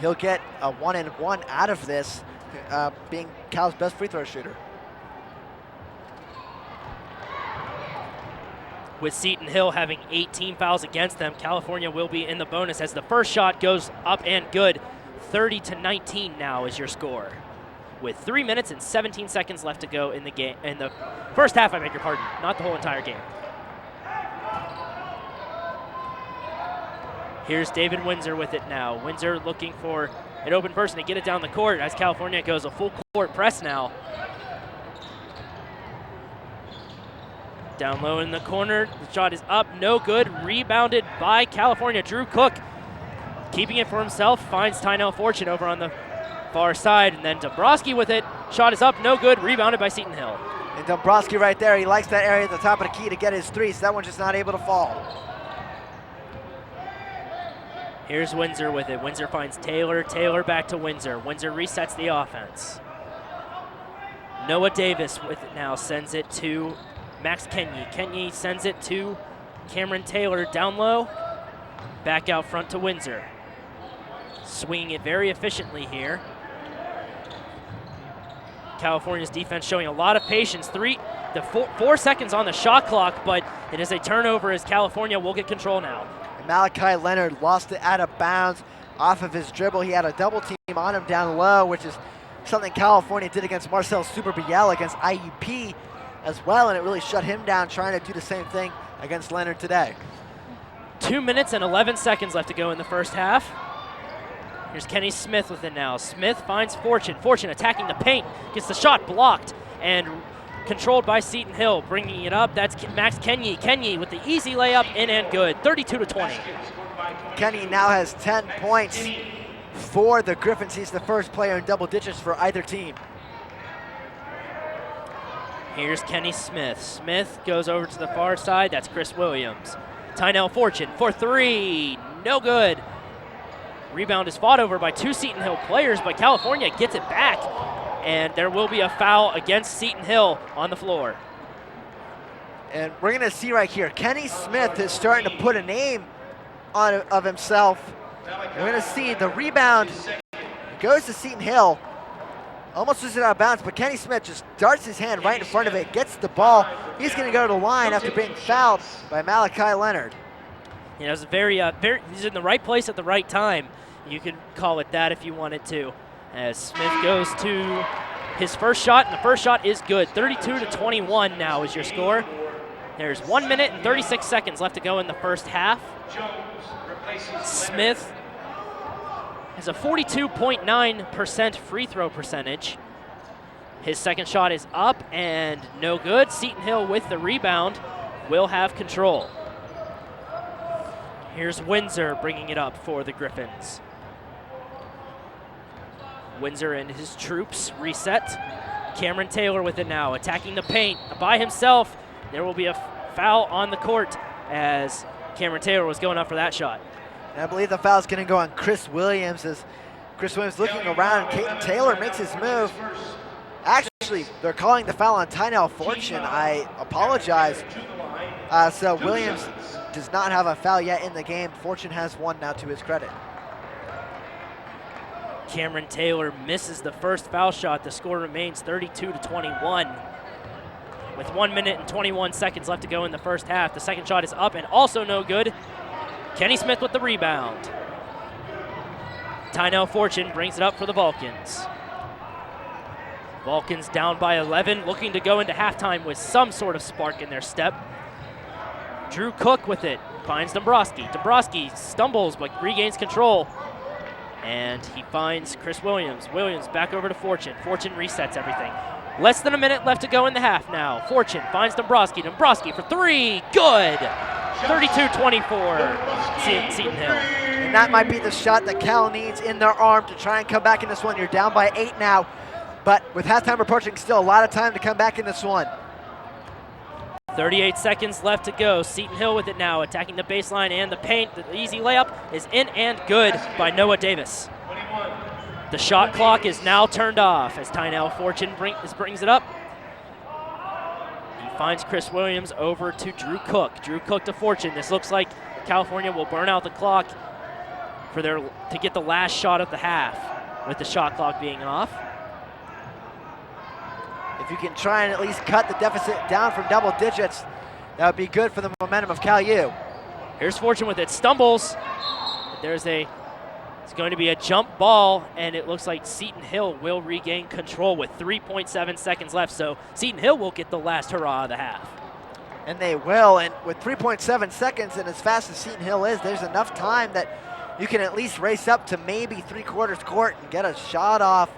he'll get a 1-and-1 out of this, being Cal's best free throw shooter. With Seton Hill having 18 fouls against them, California will be in the bonus as the first shot goes up and good. 30-19 now is your score, with 3 minutes and 17 seconds left to go in the game. In the first half, I beg your pardon, not the whole entire game. Here's David Windsor with it now. Windsor looking for an open person to get it down the court as California goes a full court press now. Down low in the corner, the shot is up, no good, rebounded by California. Drew Cook keeping it for himself, finds Tynell Fortune over on the far side, and then Dombrowski with it. Shot is up, no good, rebounded by Seton Hill. And Dombrowski right there, he likes that area at the top of the key to get his 3, so that one's just not able to fall. Here's Windsor with it. Windsor finds Taylor, Taylor back to Windsor. Windsor resets the offense. Noah Davis with it now, sends it to Max Kenye. Kenye sends it to Cameron Taylor down low. Back out front to Windsor. Swinging it very efficiently here. California's defense showing a lot of patience. 4 seconds on the shot clock, but it is a turnover as California will get control now. And Malachi Leonard lost it out of bounds off of his dribble. He had a double team on him down low, which is something California did against Marcel Superbiel against IUP as well, and it really shut him down, trying to do the same thing against Leonard today. 2 minutes and 11 seconds left to go in the first half. Here's Kenny Smith with it now. Smith finds Fortune. Fortune attacking the paint, gets the shot blocked and controlled by Seton Hill. Bringing it up, that's Max Kenye. Kenye with the easy layup, in and good, 32-20. Kenny now has 10 points for the Griffins. He's the first player in double digits for either team. Here's Kenny Smith. Smith goes over to the far side. That's Chris Williams. Tynell Fortune for 3. No good. Rebound is fought over by 2 Seton Hill players, but California gets it back. And there will be a foul against Seton Hill on the floor. And we're going to see right here, Kenny Smith is starting to put a name of himself. We're going to see the rebound goes to Seton Hill. Almost loses it out of bounds, but Kenny Smith just darts his hand right in front of it, gets the ball. He's going to go to the line after being fouled by Malachi Leonard. You know, it's he's in the right place at the right time. You could call it that if you wanted to. As Smith goes to his first shot, and the first shot is good. 32-21 now is your score. There's 1 minute and 36 seconds left to go in the first half. Smith has a 42.9% free throw percentage. His second shot is up and no good. Seton Hill with the rebound will have control. Here's Windsor bringing it up for the Griffins. Windsor and his troops reset. Cameron Taylor with it now, attacking the paint by himself. There will be a foul on the court as Cameron Taylor was going up for that shot. And I believe the foul is going to go on Chris Williams as Chris Williams looking around. Caden Taylor makes his move. Actually, they're calling the foul on Tynell Fortune. I apologize. So Williams does not have a foul yet in the game. Fortune has one now to his credit. Cameron Taylor misses the first foul shot. The score remains 32-21. With 1 minute and 21 seconds left to go in the first half. The second shot is up and also no good. Kenny Smith with the rebound. Tynell Fortune brings it up for the Vulcans. Vulcans down by 11, looking to go into halftime with some sort of spark in their step. Drew Cook with it, finds Dombrowski. Dombrowski stumbles but regains control. And he finds Chris Williams. Williams back over to Fortune. Fortune resets everything. Less than a minute left to go in the half now. Fortune finds Dombrowski. Dombrowski for three, good! 32-24, Seton Hill. And that might be the shot that Cal needs in their arm to try and come back in this one. You're down by 8 now, but with halftime approaching, still a lot of time to come back in this one. 38 seconds left to go. Seton Hill with it now, attacking the baseline and the paint. The easy layup is in and good by Noah Davis. The shot clock is now turned off as Tynell Fortune brings it up. He finds Chris Williams over to Drew Cook. Drew Cook to Fortune. This looks like California will burn out the clock to get the last shot of the half with the shot clock being off. If you can try and at least cut the deficit down from double digits, that would be good for the momentum of Cal U. Here's Fortune with it, stumbles. It's going to be a jump ball, and it looks like Seton Hill will regain control with 3.7 seconds left, so Seton Hill will get the last hurrah of the half. And they will, and with 3.7 seconds and as fast as Seton Hill is, there's enough time that you can at least race up to maybe 3/4 court and get a shot off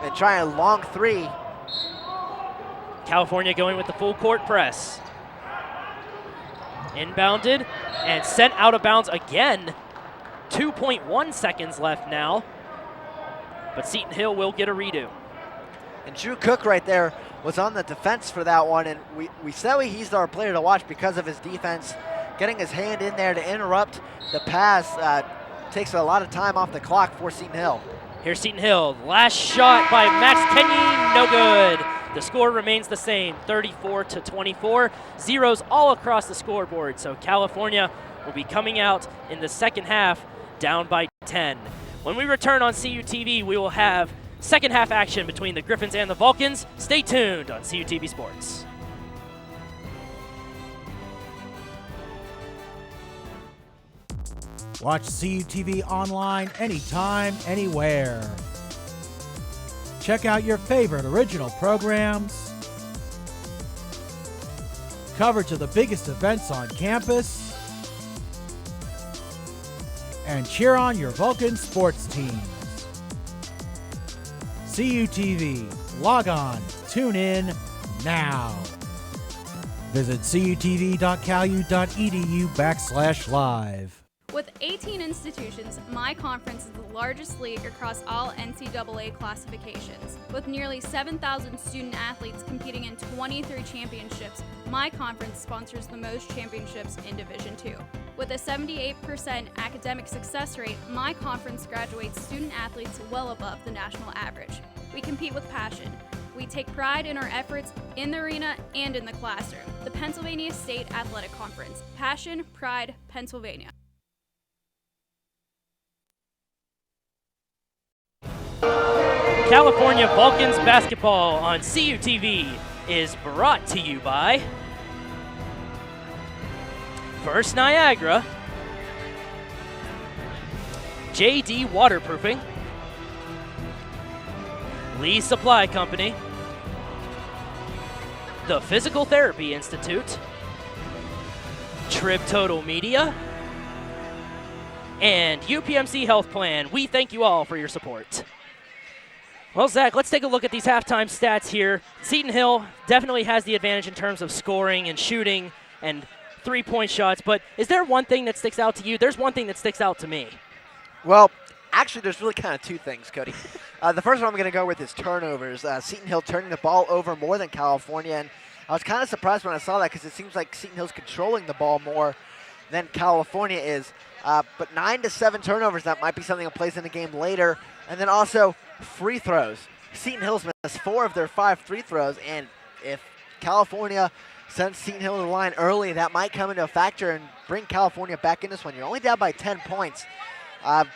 and try a long three. California going with the full court press. Inbounded and sent out of bounds again. 2.1 seconds left now, but Seton Hill will get a redo. And Drew Cook right there was on the defense for that one, and we said he's our player to watch because of his defense. Getting his hand in there to interrupt the pass takes a lot of time off the clock for Seton Hill. Here's Seton Hill, last shot by Max Kenyon, no good. The score remains the same, 34-24. Zeros all across the scoreboard, so California will be coming out in the second half down by 10. When we return on CUTV, we will have second half action between the Griffins and the Vulcans. Stay tuned on CUTV Sports. Watch CUTV online anytime, anywhere. Check out your favorite original programs, coverage of the biggest events on campus, and cheer on your Vulcan sports teams. CUTV. Log on. Tune in now. Visit cutv.calu.edu/live. With 18 institutions, my conference is the largest league across all NCAA classifications. With nearly 7,000 student athletes competing in 23 championships, my conference sponsors the most championships in Division II. With a 78% academic success rate, my conference graduates student athletes well above the national average. We compete with passion. We take pride in our efforts in the arena and in the classroom. The Pennsylvania State Athletic Conference. Passion, pride, Pennsylvania. California Vulcans basketball on CUTV is brought to you by First Niagara, JD Waterproofing, Lee Supply Company, the Physical Therapy Institute, Trib Total Media, and UPMC Health Plan. We thank you all for your support. Well, Zach, let's take a look at these halftime stats here. Seton Hill definitely has the advantage in terms of scoring and shooting and three-point shots, but is there one thing that sticks out to you? There's one thing that sticks out to me. Well, actually, there's really kind of two things, Cody. The first one I'm going to go with is turnovers. Seton Hill turning the ball over more than California, and I was kind of surprised when I saw that because it seems like Seton Hill's controlling the ball more than California is. But 9 to 7 turnovers, that might be something that plays in the game later. And then also free throws. Seton Hill's missed 4 of their 5 free throws, and if California sends Seton Hill to the line early, that might come into a factor and bring California back in this one. You're only down by 10 points.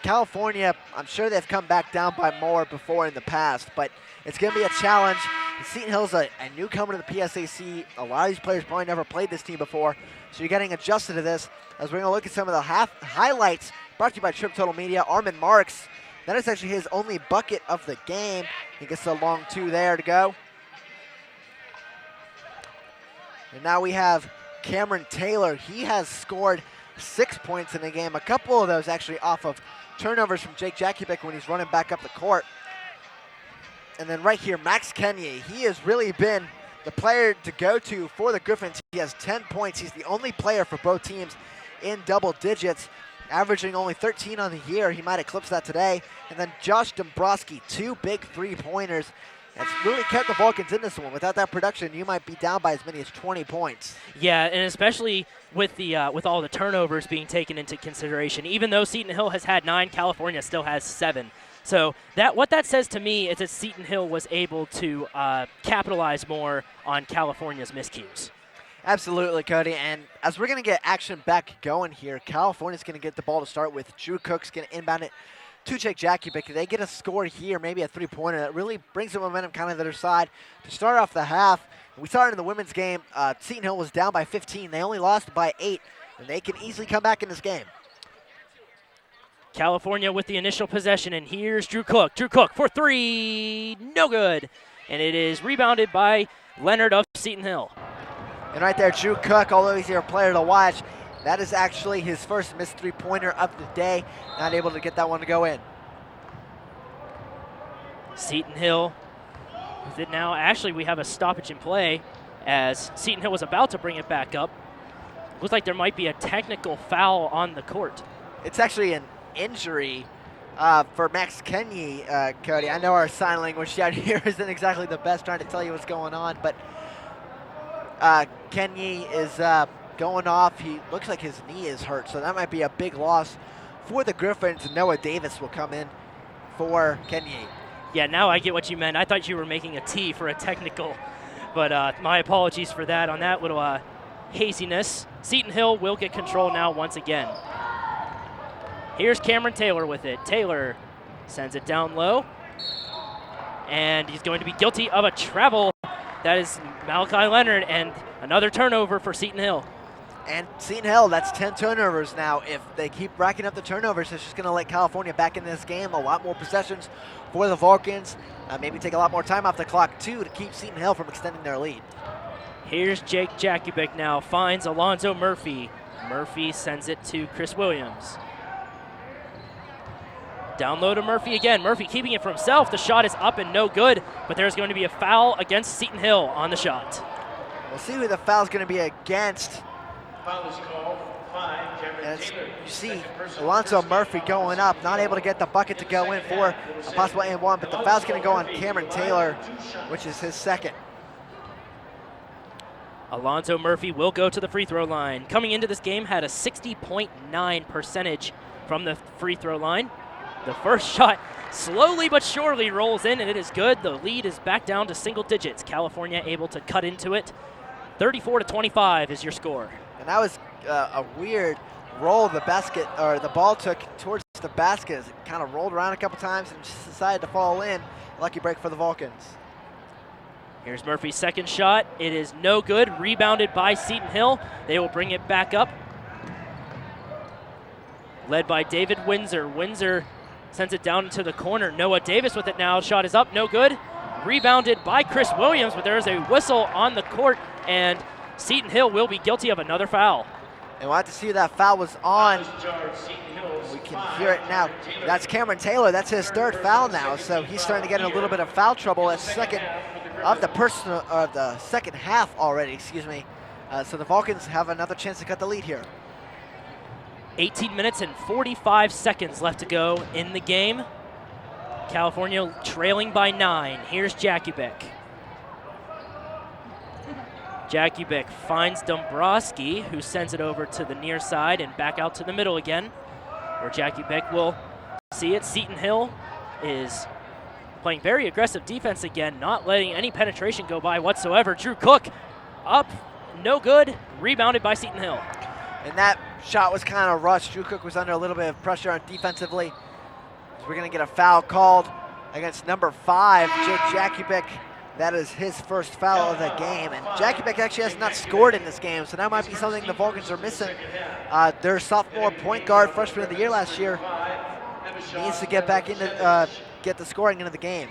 California, I'm sure they've come back down by more before in the past, but it's going to be a challenge. Seton Hill's a newcomer to the PSAC. A lot of these players probably never played this team before, so you're getting adjusted to this. As we're going to look at some of the highlights brought to you by Trib Total Media. Armin Marks, that is actually his only bucket of the game. He gets a long 2 there to go. And now we have Cameron Taylor. He has scored 6 points in the game. A couple of those actually off of turnovers from Jake Jakubik when he's running back up the court. And then right here, Max Kenye. He has really been the player to go to for the Griffins. He has 10 points. He's the only player for both teams in double digits, averaging only 13 on the year. He might eclipse that today. And then Josh Dombrowski, 2 big three-pointers. That's really kept the Vulcans in this one. Without that production, you might be down by as many as 20 points. Yeah, and especially with with all the turnovers being taken into consideration. Even though Seton Hill has had 9, California still has 7. So what that says to me is that Seton Hill was able to capitalize more on California's miscues. Absolutely, Cody. And as we're going to get action back going here, California's going to get the ball to start with. Drew Cook's going to inbound it to Jake Jakubik. They get a score here, maybe a three-pointer. That really brings the momentum kind of to their side to start off the half. We started in the women's game. Seton Hill was down by 15. They only lost by 8, and they can easily come back in this game. California with the initial possession, and here's Drew Cook. Drew Cook for 3, no good. And it is rebounded by Leonard of Seton Hill. And right there, Drew Cook, although he's your player to watch, that is actually his first missed three-pointer of the day. Not able to get that one to go in. Seton Hill with it now. Actually, we have a stoppage in play as Seton Hill was about to bring it back up. Looks like there might be a technical foul on the court. It's actually an injury for Max Kenye, Cody. I know our sign language down here isn't exactly the best trying to tell you what's going on, but Kenye is going off. He looks like his knee is hurt, so that might be a big loss for the Griffins. Noah Davis will come in for Kenye. Yeah, now I get what you meant. I thought you were making a T for a technical, but my apologies for that on that little haziness. Seton Hill will get control now once again. Here's Cameron Taylor with it. Taylor sends it down low, and he's going to be guilty of a travel. That is Malachi Leonard, and another turnover for Seton Hill. And Seton Hill, that's 10 turnovers now. If they keep racking up the turnovers, it's just going to let California back in this game. A lot more possessions for the Vulcans. Maybe take a lot more time off the clock, too, to keep Seton Hill from extending their lead. Here's Jake Jakubik now. Finds Alonzo Murphy. Murphy sends it to Chris Williams. Down low to Murphy again. Murphy keeping it for himself. The shot is up and no good, but there's going to be a foul against Seton Hill on the shot. We'll see who the foul's going to be against. Foul is called. 5, Cameron Taylor. You see Alonzo Murphy going up, not able to get the bucket to go in for a possible and-one, but the foul's going to go on Cameron Taylor, which is his second. Alonzo Murphy will go to the free throw line. Coming into this game, had a 60.9 percentage from the free throw line. The first shot slowly but surely rolls in, and it is good. The lead is back down to single digits. California able to cut into it. 34-25 is your score. And that was a weird roll the ball took towards the basket as it kind of rolled around a couple times and just decided to fall in. Lucky break for the Vulcans. Here's Murphy's second shot. It is no good. Rebounded by Seton Hill. They will bring it back up. Led by David Windsor. Windsor sends it down into the corner. Noah Davis with it now. Shot is up, no good. Rebounded by Chris Williams, but there is a whistle on the court, and Seton Hill will be guilty of another foul. And we'll have to see if that foul was on. We can hear it now. That's Cameron Taylor. That's his third foul now, so he's starting to get in a little bit of foul trouble. That's second of the second half already, excuse me. So the Vulcans have another chance to cut the lead here. 18 minutes and 45 seconds left to go in the game. California trailing by 9. Here's Jakubik. Jakubik finds Dombrowski, who sends it over to the near side and back out to the middle again, where Jakubik will see it. Seton Hill is playing very aggressive defense again, not letting any penetration go by whatsoever. Drew Cook up, no good, rebounded by Seton Hill. And that shot was kind of rushed. Drew Cook was under a little bit of pressure on defensively. So we're going to get a foul called against number 5, Jake Jakubik. That is his first foul of the game. And Jakubik actually has not scored in this game, so that might be something the Vulcans are missing. Their sophomore point guard, freshman of the year last year, needs to get back into, get the scoring into the game.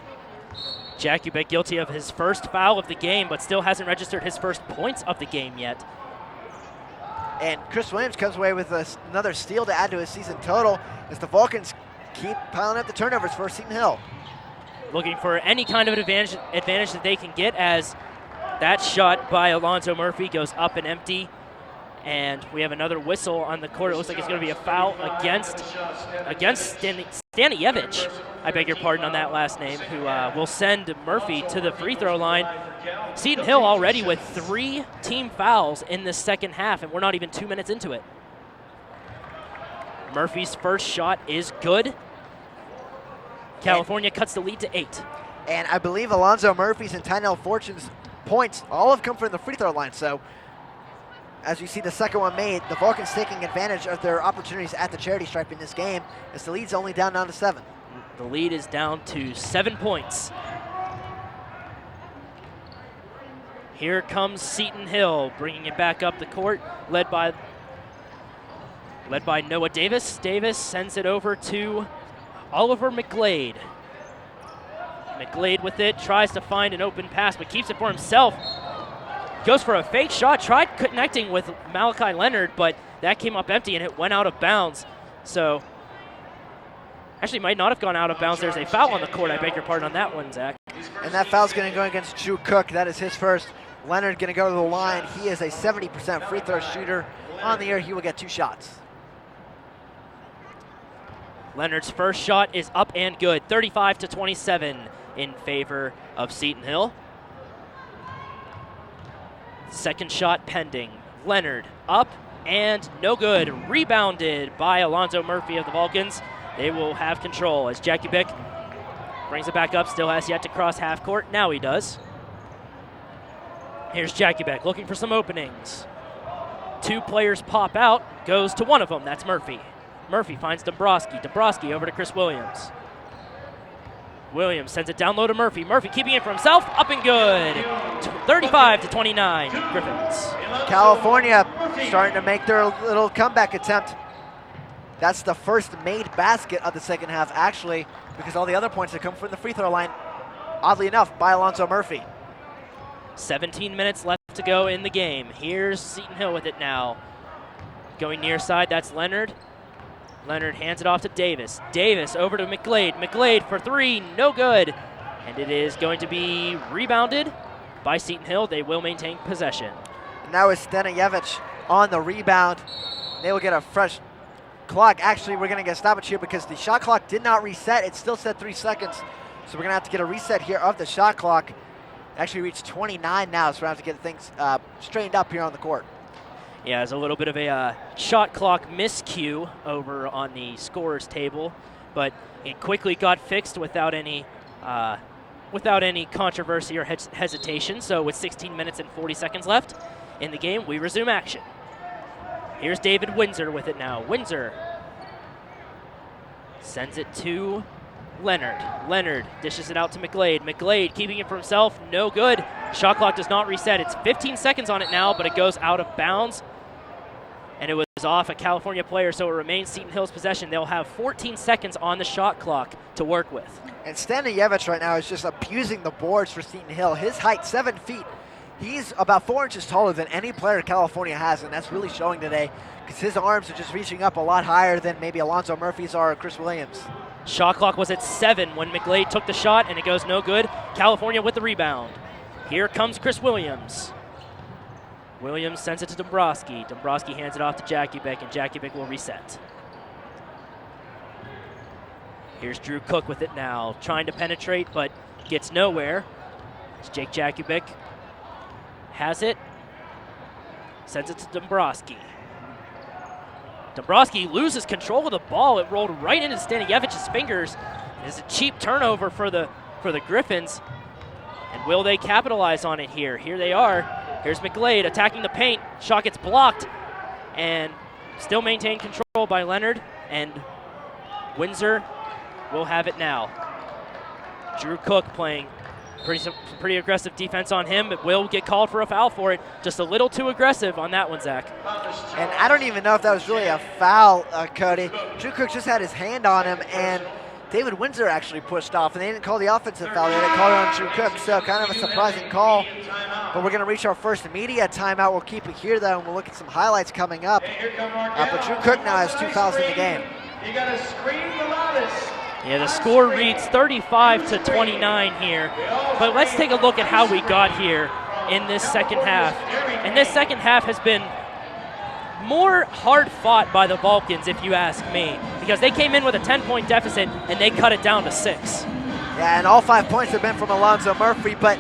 Jakubik guilty of his first foul of the game, but still hasn't registered his first points of the game yet. And Chris Williams comes away with another steal to add to his season total as the Vulcans keep piling up the turnovers for Seton Hill. Looking for any kind of advantage that they can get, as that shot by Alonzo Murphy goes up and empty. And we have another whistle on the court. It looks like it's going to be a foul against Stanievich. I beg your pardon on that last name, who will send Murphy to the free throw line. Seton Hill already with 3 team fouls in the second half, and we're not even 2 minutes into it. Murphy's first shot is good. California cuts the lead to 8. And I believe Alonzo Murphy's and Tynell Fortune's points all have come from the free throw line. So as you see the second one made, the Vulcans taking advantage of their opportunities at the charity stripe in this game, as the lead's only down to 7. The lead is down to 7 points. Here comes Seton Hill, bringing it back up the court, led by Noah Davis. Davis sends it over to Oliver McGlade. McGlade with it, tries to find an open pass, but keeps it for himself. Goes for a fake shot, tried connecting with Malachi Leonard, but that came up empty and it went out of bounds. So, actually might not have gone out of bounds. There's a foul on the court. I beg your pardon on that one, Zach. And that foul's going to go against Drew Cook. That is his first. Leonard going to go to the line. He is a 70% free throw shooter. On the year, he will get 2 shots. Leonard's first shot is up and good. 35-27 in favor of Seton Hill. Second shot pending. Leonard up and no good. Rebounded by Alonzo Murphy of the Vulcans. They will have control as Jakubik brings it back up. Still has yet to cross half court. Now he does. Here's Jakubik looking for some openings. 2 players pop out. Goes to one of them. That's Murphy. Murphy finds Dombrowski. Dombrowski over to Chris Williams. Williams sends it down low to Murphy. Murphy keeping it for himself. Up and good. 35-29 Griffins. California starting to make their little comeback attempt. That's the first made basket of the second half, actually, because all the other points have come from the free throw line, oddly enough, by Alonzo Murphy. 17 minutes left to go in the game. Here's Seton Hill with it now. Going near side, that's Leonard. Leonard hands it off to Davis. Davis over to McGlade. McGlade for 3, no good. And it is going to be rebounded by Seton Hill. They will maintain possession. And now it's Stanievich on the rebound. They will get a fresh clock. Actually, we're going to get a stoppage here because the shot clock did not reset. It still said 3 seconds. So we're going to have to get a reset here of the shot clock. Actually reached 29 now, so we're going to have to get things straightened up here on the court. Yeah, there's a little bit of a shot clock miscue over on the scorer's table, but it quickly got fixed without any controversy or hesitation. So with 16 minutes and 40 seconds left in the game, we resume action. Here's David Windsor with it now. Windsor sends it to Leonard dishes it out to McGlade. McGlade keeping it for himself, no good. Shot clock does not reset. It's 15 seconds on it now, but it goes out of bounds. And it was off a California player, so it remains Seton Hill's possession. They'll have 14 seconds on the shot clock to work with. And Staniyevich right now is just abusing the boards for Seton Hill. His height, 7 feet. He's about 4 inches taller than any player California has, and that's really showing today because his arms are just reaching up a lot higher than maybe Alonzo Murphy's or Chris Williams. Shot clock was at 7 when McGlade took the shot, and it goes no good. California with the rebound. Here comes Chris Williams. Williams sends it to Dombrowski. Dombrowski hands it off to Jakubic, and Jakubic will reset. Here's Drew Cook with it now, trying to penetrate, but gets nowhere. It's Jake Jakubic. Has it. Sends it to Dombrowski. Dombrowski loses control of the ball. It rolled right into Stanijevich's fingers. It's a cheap turnover for the Griffins. And will they capitalize on it here? Here they are. Here's McGlade attacking the paint. Shot gets blocked. And still maintained control by Leonard. And Windsor will have it now. Drew Cook playing pretty aggressive defense on him. It will get called for a foul for it. Just a little too aggressive on that one, Zach. And I don't even know if that was really a foul, Cody. Drew Cook just had his hand on him, and David Windsor actually pushed off, and they didn't call the offensive foul there. They called it on Drew Cook, so kind of a surprising call. But we're going to reach our first media timeout. We'll keep it here, though, and we'll look at some highlights coming up. But Drew Cook now has 2 fouls in the game. You got to scream the loudest. Yeah, the score reads 35-29 here. But let's take a look at how we got here in this second half. And this second half has been more hard fought by the Vulcans, if you ask me, because they came in with a 10-point deficit and they cut it down to 6. Yeah, and all 5 points have been from Alonzo Murphy. But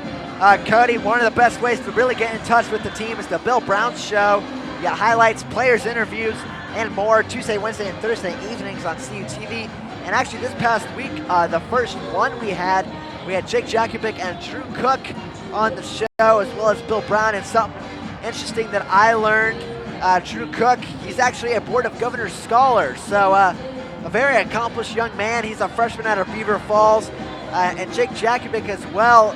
Cody, one of the best ways to really get in touch with the team is the Bill Brown Show. You got highlights, players' interviews, and more Tuesday, Wednesday, and Thursday evenings on CUTV. And actually this past week, the first one we had Jake Jakubic and Drew Cook on the show, as well as Bill Brown. And something interesting that I learned, Drew Cook, he's actually a Board of Governors scholar. So a very accomplished young man. He's a freshman out of Beaver Falls. And Jake Jakubic as well.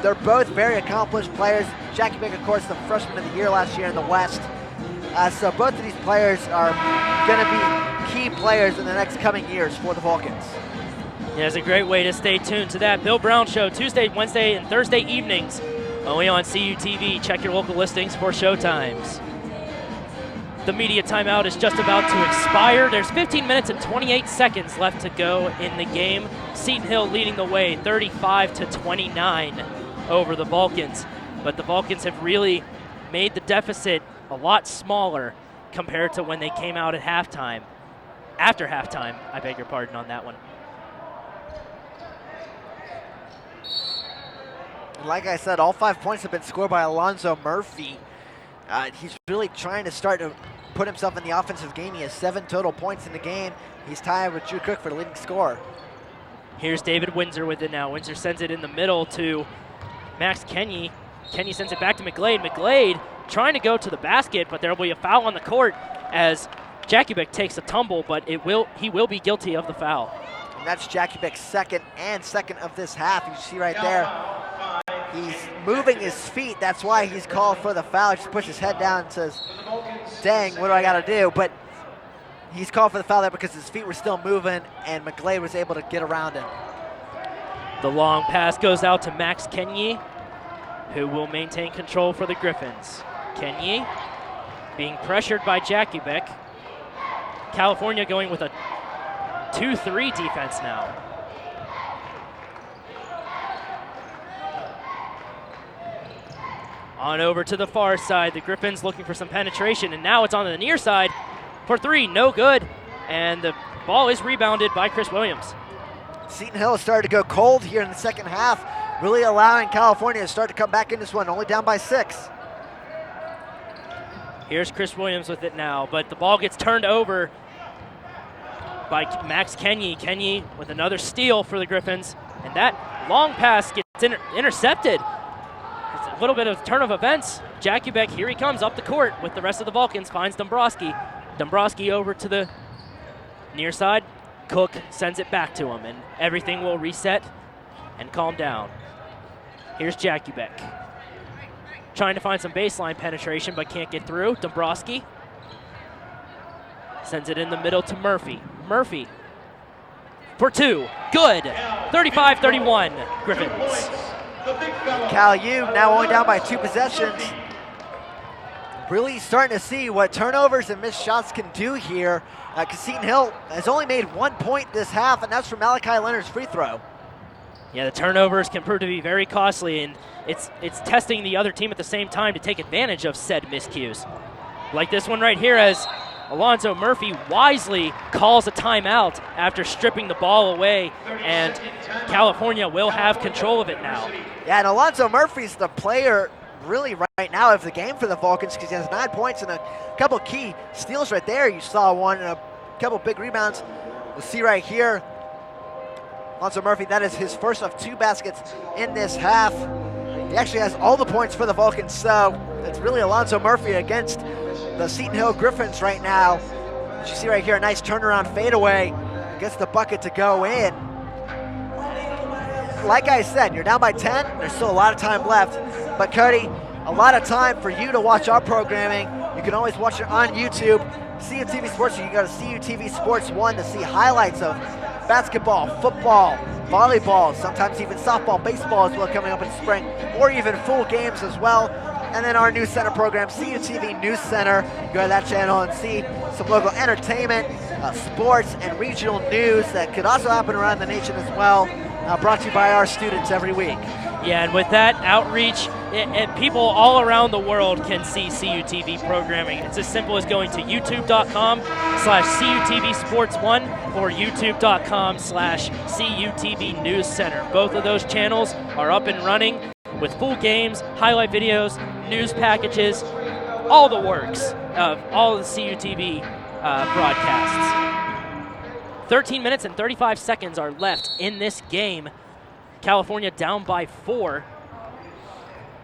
They're both very accomplished players. Jakubic, of course, the freshman of the year last year in the West. So both of these players are going to be key players in the next coming years for the Vulcans. Yeah, it's a great way to stay tuned to that Bill Brown Show Tuesday, Wednesday, and Thursday evenings only on CUTV. Check your local listings for show times. The media timeout is just about to expire. There's 15 minutes and 28 seconds left to go in the game. Seton Hill leading the way 35-29 over the Vulcans. But the Vulcans have really made the deficit a lot smaller compared to when they came out at halftime. After halftime, I beg your pardon on that one. Like I said, all 5 points have been scored by Alonzo Murphy. He's really trying to start to put himself in the offensive game. He has 7 total points in the game. He's tied with Drew Cook for the leading scorer. Here's David Windsor with it now. Windsor sends it in the middle to Max Kenny. Kenny sends it back to McGlade. McGlade trying to go to the basket, but there will be a foul on the court as Jakubic takes a tumble, but he will be guilty of the foul. And that's Jakubic's second of this half. You see right there, he's moving his feet. That's why he's called for the foul. He just puts his head down and says, dang, what do I got to do? But he's called for the foul there because his feet were still moving, and McGlade was able to get around him. The long pass goes out to Max Kenny, who will maintain control for the Griffins. Kenny being pressured by Jakubic. California going with a 2-3 defense now. On over to the far side. The Griffins looking for some penetration, and now it's on the near side for 3. No good. And the ball is rebounded by Chris Williams. Seton Hill has started to go cold here in the second half, really allowing California to start to come back in this one, only down by 6. Here's Chris Williams with it now, but the ball gets turned over by Max Kenny. Kenny with another steal for the Griffins, and that long pass gets intercepted. It's a little bit of turn of events. Jakubic, here he comes up the court with the rest of the Vulcans, finds Dombrowski. Dombrowski over to the near side, Cook sends it back to him, and everything will reset and calm down. Here's Jakubek. Trying to find some baseline penetration, but can't get through. Dombrowski sends it in the middle to Murphy. Murphy for two. Good. 35-31, Griffins. Cal U now only down by 2 possessions. Really starting to see what turnovers and missed shots can do here. Seton Hill has only made 1 point this half, and that's from Malachi Leonard's free throw. Yeah, the turnovers can prove to be very costly, and it's testing the other team at the same time to take advantage of said miscues. Like this one right here, as Alonzo Murphy wisely calls a timeout after stripping the ball away, and California will have control of it now. Yeah, and Alonzo Murphy's the player really right now of the game for the Vulcans, because he has 9 points and a couple key steals right there. You saw one and a couple big rebounds. We'll see right here, Alonzo Murphy, that is his first of 2 baskets in this half. He actually has all the points for the Vulcans, so it's really Alonzo Murphy against the Seton Hill Griffins right now. As you see right here, a nice turnaround fadeaway, gets the bucket to go in. Like I said, you're down by 10. There's still a lot of time left. But Cody, a lot of time for you to watch our programming. You can always watch it on YouTube. CUTV Sports, you can go to CUTV Sports 1 to see highlights of basketball, football, volleyball, sometimes even softball, baseball as well coming up in spring, or even full games as well. And then our News Center program, CUTV News Center. Go to that channel and see some local entertainment, sports, and regional news that could also happen around the nation as well. Brought to you by our students every week. Yeah, and with that outreach, and people all around the world can see CUTV programming. It's as simple as going to youtube.com/CUTV Sports 1 or youtube.com/CUTV News Center. Both of those channels are up and running with full games, highlight videos, news packages, all the works of all of the CUTV broadcasts. 13 minutes and 35 seconds are left in this game. California down by 4.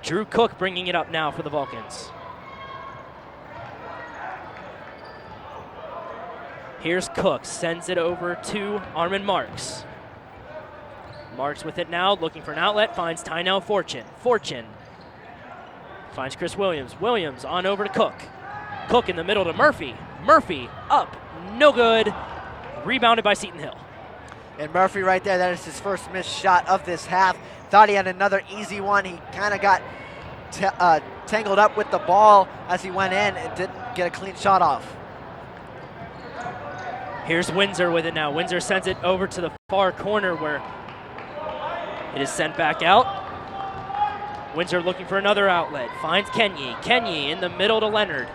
Drew Cook bringing it up now for the Vulcans. Here's Cook, sends it over to Armin Marks. Marks with it now, looking for an outlet, finds Tynell Fortune. Fortune finds Chris Williams. Williams on over to Cook. Cook in the middle to Murphy. Murphy up, no good. Rebounded by Seton Hill. And Murphy right there, that is his first missed shot of this half. Thought he had another easy one. He kind of got tangled up with the ball as he went in and didn't get a clean shot off. Here's Windsor with it now. Windsor sends it over to the far corner where it is sent back out. Windsor looking for another outlet. Finds Kenyi. Kenyi in the middle to Leonard.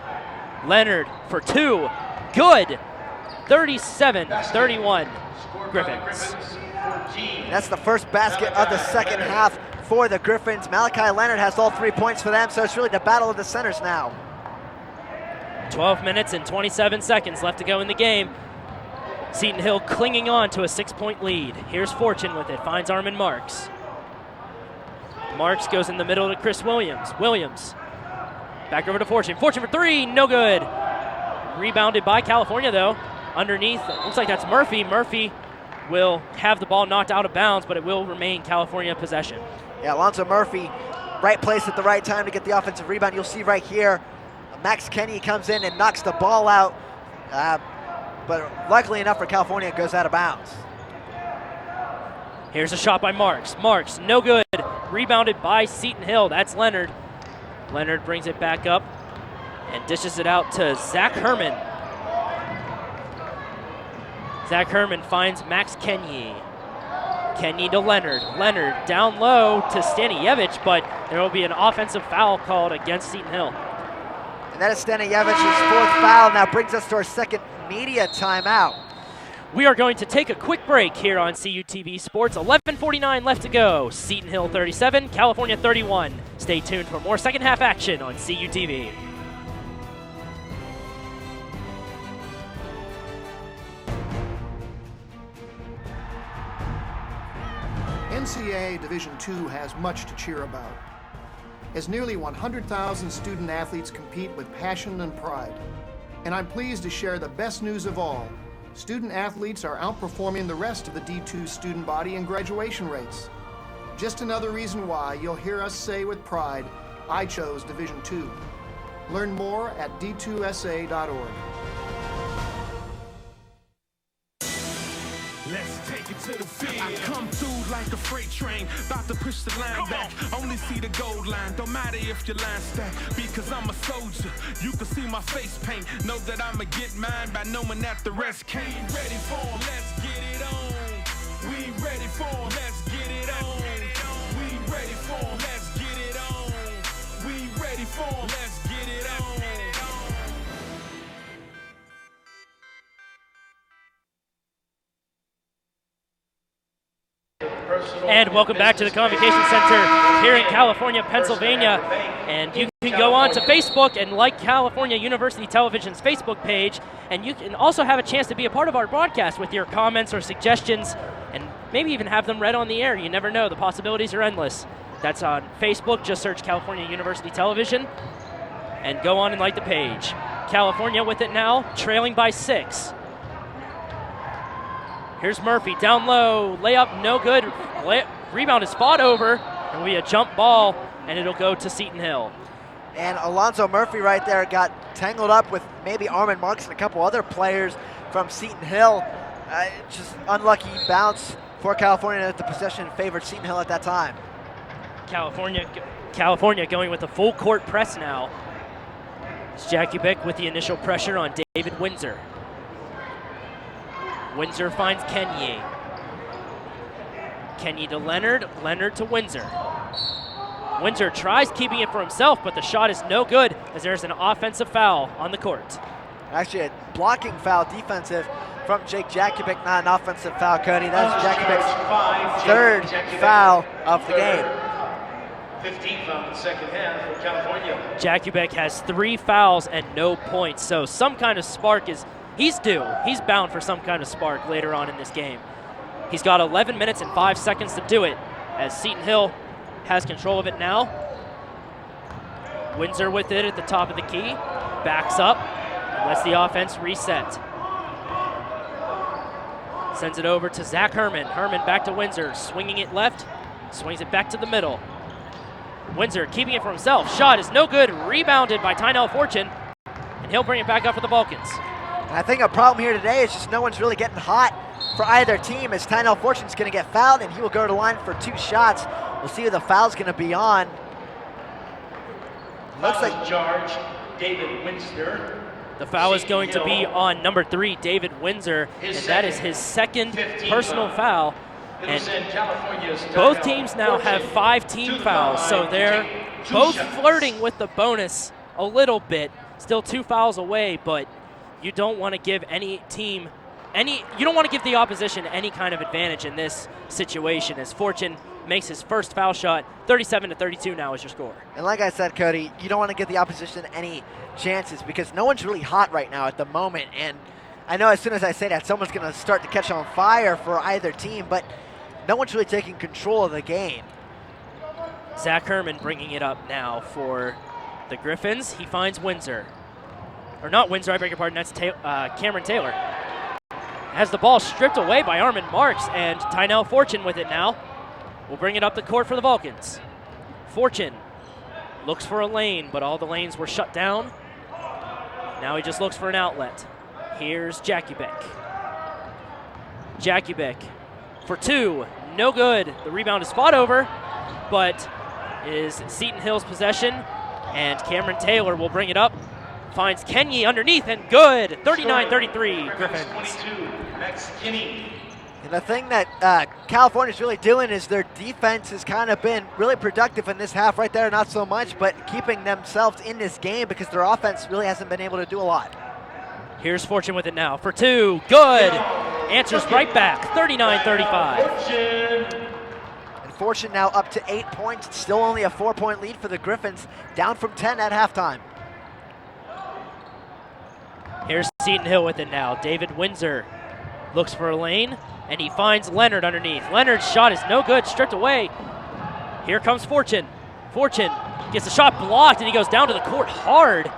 Leonard for 2. Good. 37-31, Griffins. That's the first basket of the second half for the Griffins. Malachi Leonard has all 3 points for them, so it's really the battle of the centers now. 12 minutes and 27 seconds left to go in the game. Seton Hill clinging on to a 6-point lead. Here's Fortune with it, finds Armin Marks. Marks goes in the middle to Chris Williams. Williams back over to Fortune. Fortune for 3, no good. Rebounded by California though. Underneath, looks like that's Murphy. Murphy will have the ball knocked out of bounds, but it will remain California possession. Yeah, Alonzo Murphy, right place at the right time to get the offensive rebound. You'll see right here, Max Kenny comes in and knocks the ball out, but luckily enough for California, it goes out of bounds. Here's a shot by Marks. Marks, no good. Rebounded by Seton Hill. That's Leonard. Leonard brings it back up and dishes it out to Zach Herman. Zach Herman finds Max Kenyi. Kenyi to Leonard. Leonard down low to Stanievich, but there will be an offensive foul called against Seton Hill. And that is Stanievich's 4th foul. Now brings us to our second media timeout. We are going to take a quick break here on CUTV Sports. 11:49 left to go. Seton Hill 37, California 31. Stay tuned for more second half action on CUTV. NCAA Division II has much to cheer about, as nearly 100,000 student athletes compete with passion and pride. And I'm pleased to share the best news of all. Student athletes are outperforming the rest of the D2 student body in graduation rates. Just another reason why you'll hear us say with pride, I chose Division II. Learn more at d2sa.org. Let's take it to the field. I come through like a freight train, about to push the line back. Only see the gold line, don't matter if your line stack. Because I'm a soldier, you can see my face paint. Know that I'ma get mine by knowing that the rest came. Ready for 'em, let's get it on. We ready for 'em, let's get it on. We ready for 'em, let's get it on. We ready for 'em, let's get it on. And welcome back to the Convocation Center here in California, Pennsylvania. And you can go on to Facebook and like California University Television's Facebook page. And you can also have a chance to be a part of our broadcast with your comments or suggestions and maybe even have them read on the air. You never know. The possibilities are endless. That's on Facebook. Just search California University Television and go on and like the page. California with it now, trailing by 6. Here's Murphy, down low, layup, no good. Rebound is fought over. It'll be a jump ball, and it'll go to Seton Hill. And Alonzo Murphy right there got tangled up with maybe Armin Marks and a couple other players from Seton Hill. Just unlucky bounce for California that the possession favored Seton Hill at that time. California going with a full court press now. It's Jackie Bick with the initial pressure on David Windsor. Windsor finds Kenye. Kenye to Leonard, Leonard to Windsor. Windsor tries keeping it for himself, but the shot is no good as there's an offensive foul on the court. Actually, a blocking foul defensive from Jake Jakubic, not an offensive foul, Cody. That's Jakubic's third foul of the game. 15th on the second half for California. Jakubic has 3 fouls and no points, so some kind of spark is he's due. He's bound for some kind of spark later on in this game. He's got 11 minutes and 5 seconds to do it as Seton Hill has control of it now. Windsor with it at the top of the key. Backs up and lets the offense reset. Sends it over to Zach Herman. Herman back to Windsor, swinging it left, swings it back to the middle. Windsor keeping it for himself. Shot is no good, rebounded by Tynell Fortune, and he'll bring it back up for the Vulcans. And I think a problem here today is just no one's really getting hot for either team as Tynell Fortune's going to get fouled and he will go to the line for 2 shots. We'll see who the foul's going to be on. Looks like charge, David Windsor. The foul is going to be on number 3, David Windsor, and that is his second personal foul. And both teams now have 5 team fouls, so they're both flirting with the bonus a little bit. Still 2 fouls away, but you don't want to give any team you don't want to give the opposition any kind of advantage in this situation as Fortune makes his first foul shot. 37-32 now is your score. And like I said, Cody, you don't want to give the opposition any chances because no one's really hot right now at the moment. And I know as soon as I say that, someone's going to start to catch on fire for either team, but no one's really taking control of the game. Zach Herman bringing it up now for the Griffins. He finds Windsor. Or not Windsor, I beg your pardon, that's Cameron Taylor. Has the ball stripped away by Armin Marks, and Tynell Fortune with it now. We'll bring it up the court for the Vulcans. Fortune looks for a lane, but all the lanes were shut down. Now he just looks for an outlet. Here's Jakubic. Jakubic for 2, no good. The rebound is fought over, but is Seton Hill's possession, and Cameron Taylor will bring it up. Finds Kenye underneath, and good. 39-33, Griffins. And the thing that California's really doing is their defense has kind of been really productive in this half right there, not so much, but keeping themselves in this game because their offense really hasn't been able to do a lot. Here's Fortune with it now for 2, good. Answers right back, 39-35. And Fortune now up to 8 points. It's still only a 4-point lead for the Griffins, down from 10 at halftime. Here's Seton Hill with it now. David Windsor looks for a lane, and he finds Leonard underneath. Leonard's shot is no good, stripped away. Here comes Fortune. Fortune gets the shot blocked, and he goes down to the court hard.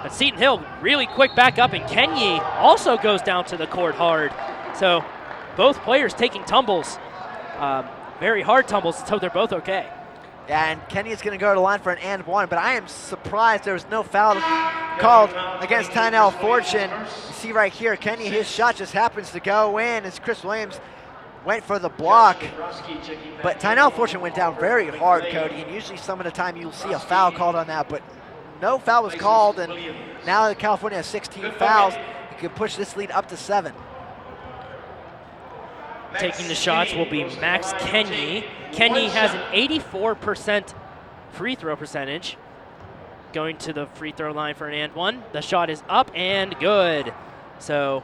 But Seton Hill really quick back up, and Kenyi also goes down to the court hard. So both players taking tumbles, very hard tumbles, so they're both okay. Yeah, and Kenny is going to go to the line for an and one, but I am surprised there was no foul called against Tynell Fortune. You see right here, Kenny, his shot just happens to go in as Chris Williams went for the block. But Tynell Fortune went down very hard, Cody, and usually some of the time you'll see a foul called on that, but no foul was called, and now that California has 16 fouls, it could push this lead up to 7. Taking the shots will be Max Kenyi. Kenyi has an 84% free throw percentage. Going to the free throw line for an and one. The shot is up and good. So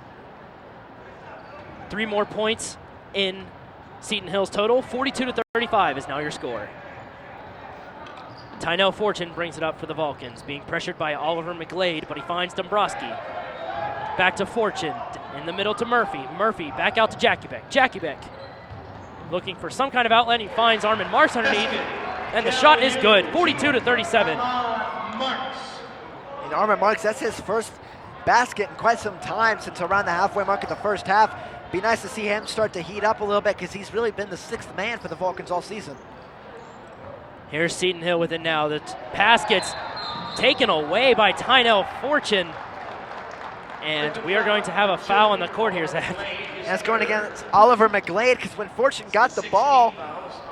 3 more points in Seton Hill's total. 42-35 is now your score. Tynell Fortune brings it up for the Vulcans, being pressured by Oliver McGlade, but he finds Dombrowski. Back to Fortune, in the middle to Murphy. Murphy back out to Jackiebeck. Jackiebeck looking for some kind of outlet. He finds Armin Marks underneath, and the shot is good. 42-37. And Armin Marks, that's his first basket in quite some time since around the halfway mark of the first half. Be nice to see him start to heat up a little bit because he's really been the 6th man for the Vulcans all season. Here's Seton Hill with it now. The pass gets taken away by Tynell Fortune. And we are going to have a foul on the court here, Zach. That's going against Oliver McGlade because when Fortune got the ball,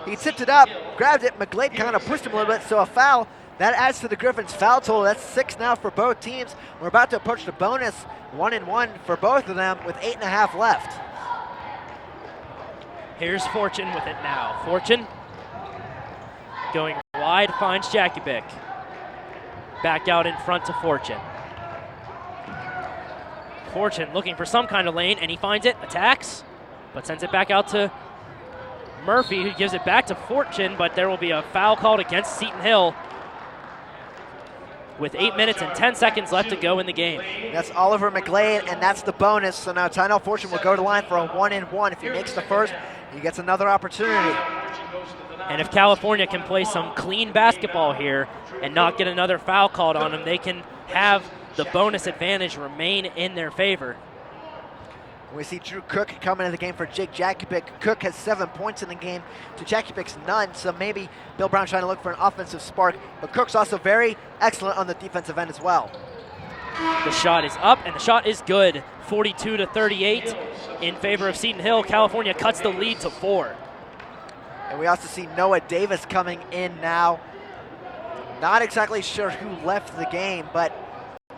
he tipped it up, grabbed it. McGlade kind of pushed him a little bit, so a foul. That adds to the Griffins' foul total. That's 6 now for both teams. We're about to approach the bonus 1-1 for both of them with 8.5 left. Here's Fortune with it now. Fortune going wide, finds Jackiebeck. Back out in front to Fortune. Fortune looking for some kind of lane, and he finds it, attacks, but sends it back out to Murphy, who gives it back to Fortune, but there will be a foul called against Seton Hill with 8 minutes and 10 seconds left to go in the game. That's Oliver McGlade, and that's the bonus. So now Tynell Fortune will go to the line for a 1-1. If he makes the first, he gets another opportunity. And if California can play some clean basketball here and not get another foul called on them, they can have the bonus advantage remain in their favor. We see Drew Cook coming into the game for Jake Jackiebeck. Cook has 7 points in the game to Jackiebeck's none, so maybe Bill Brown trying to look for an offensive spark, but Cook's also very excellent on the defensive end as well. The shot is up, and the shot is good. 42-38 in favor of Seton Hill. California cuts the lead to 4. And we also see Noah Davis coming in now. Not exactly sure who left the game, but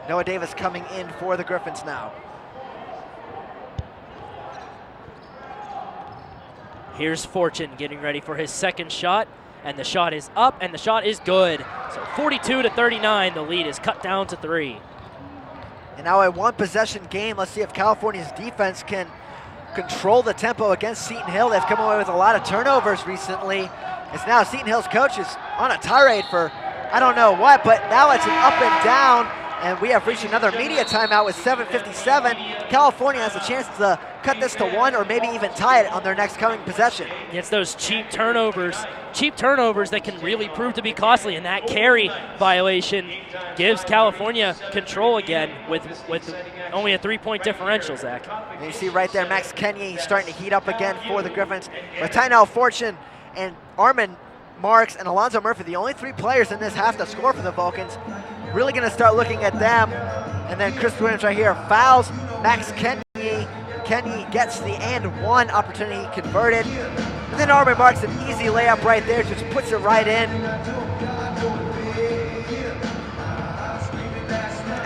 Noah Davis coming in for the Griffins now. Here's Fortune getting ready for his second shot, and the shot is up, and the shot is good. So 42-39, the lead is cut down to 3. And now a 1-possession game. Let's see if California's defense can control the tempo against Seton Hill. They've come away with a lot of turnovers recently. It's now Seton Hill's coach is on a tirade for I don't know what, but now it's an up and down, and we have reached another media timeout with 7:57. California has a chance to cut this to 1 or maybe even tie it on their next coming possession. It's those cheap turnovers that can really prove to be costly, and that carry violation gives California control again with only a 3-point differential, Zach. And you see right there, Max Kenyi starting to heat up again for the Griffins. But Tynell Fortune and Armin Marks and Alonzo Murphy, the only 3 players in this half to score for the Vulcans. Really going to start looking at them. And then Chris Williams right here fouls Max Kenyi. Kenyi gets the and 1 opportunity converted. And then Armin Marks, an easy layup right there, just puts it right in.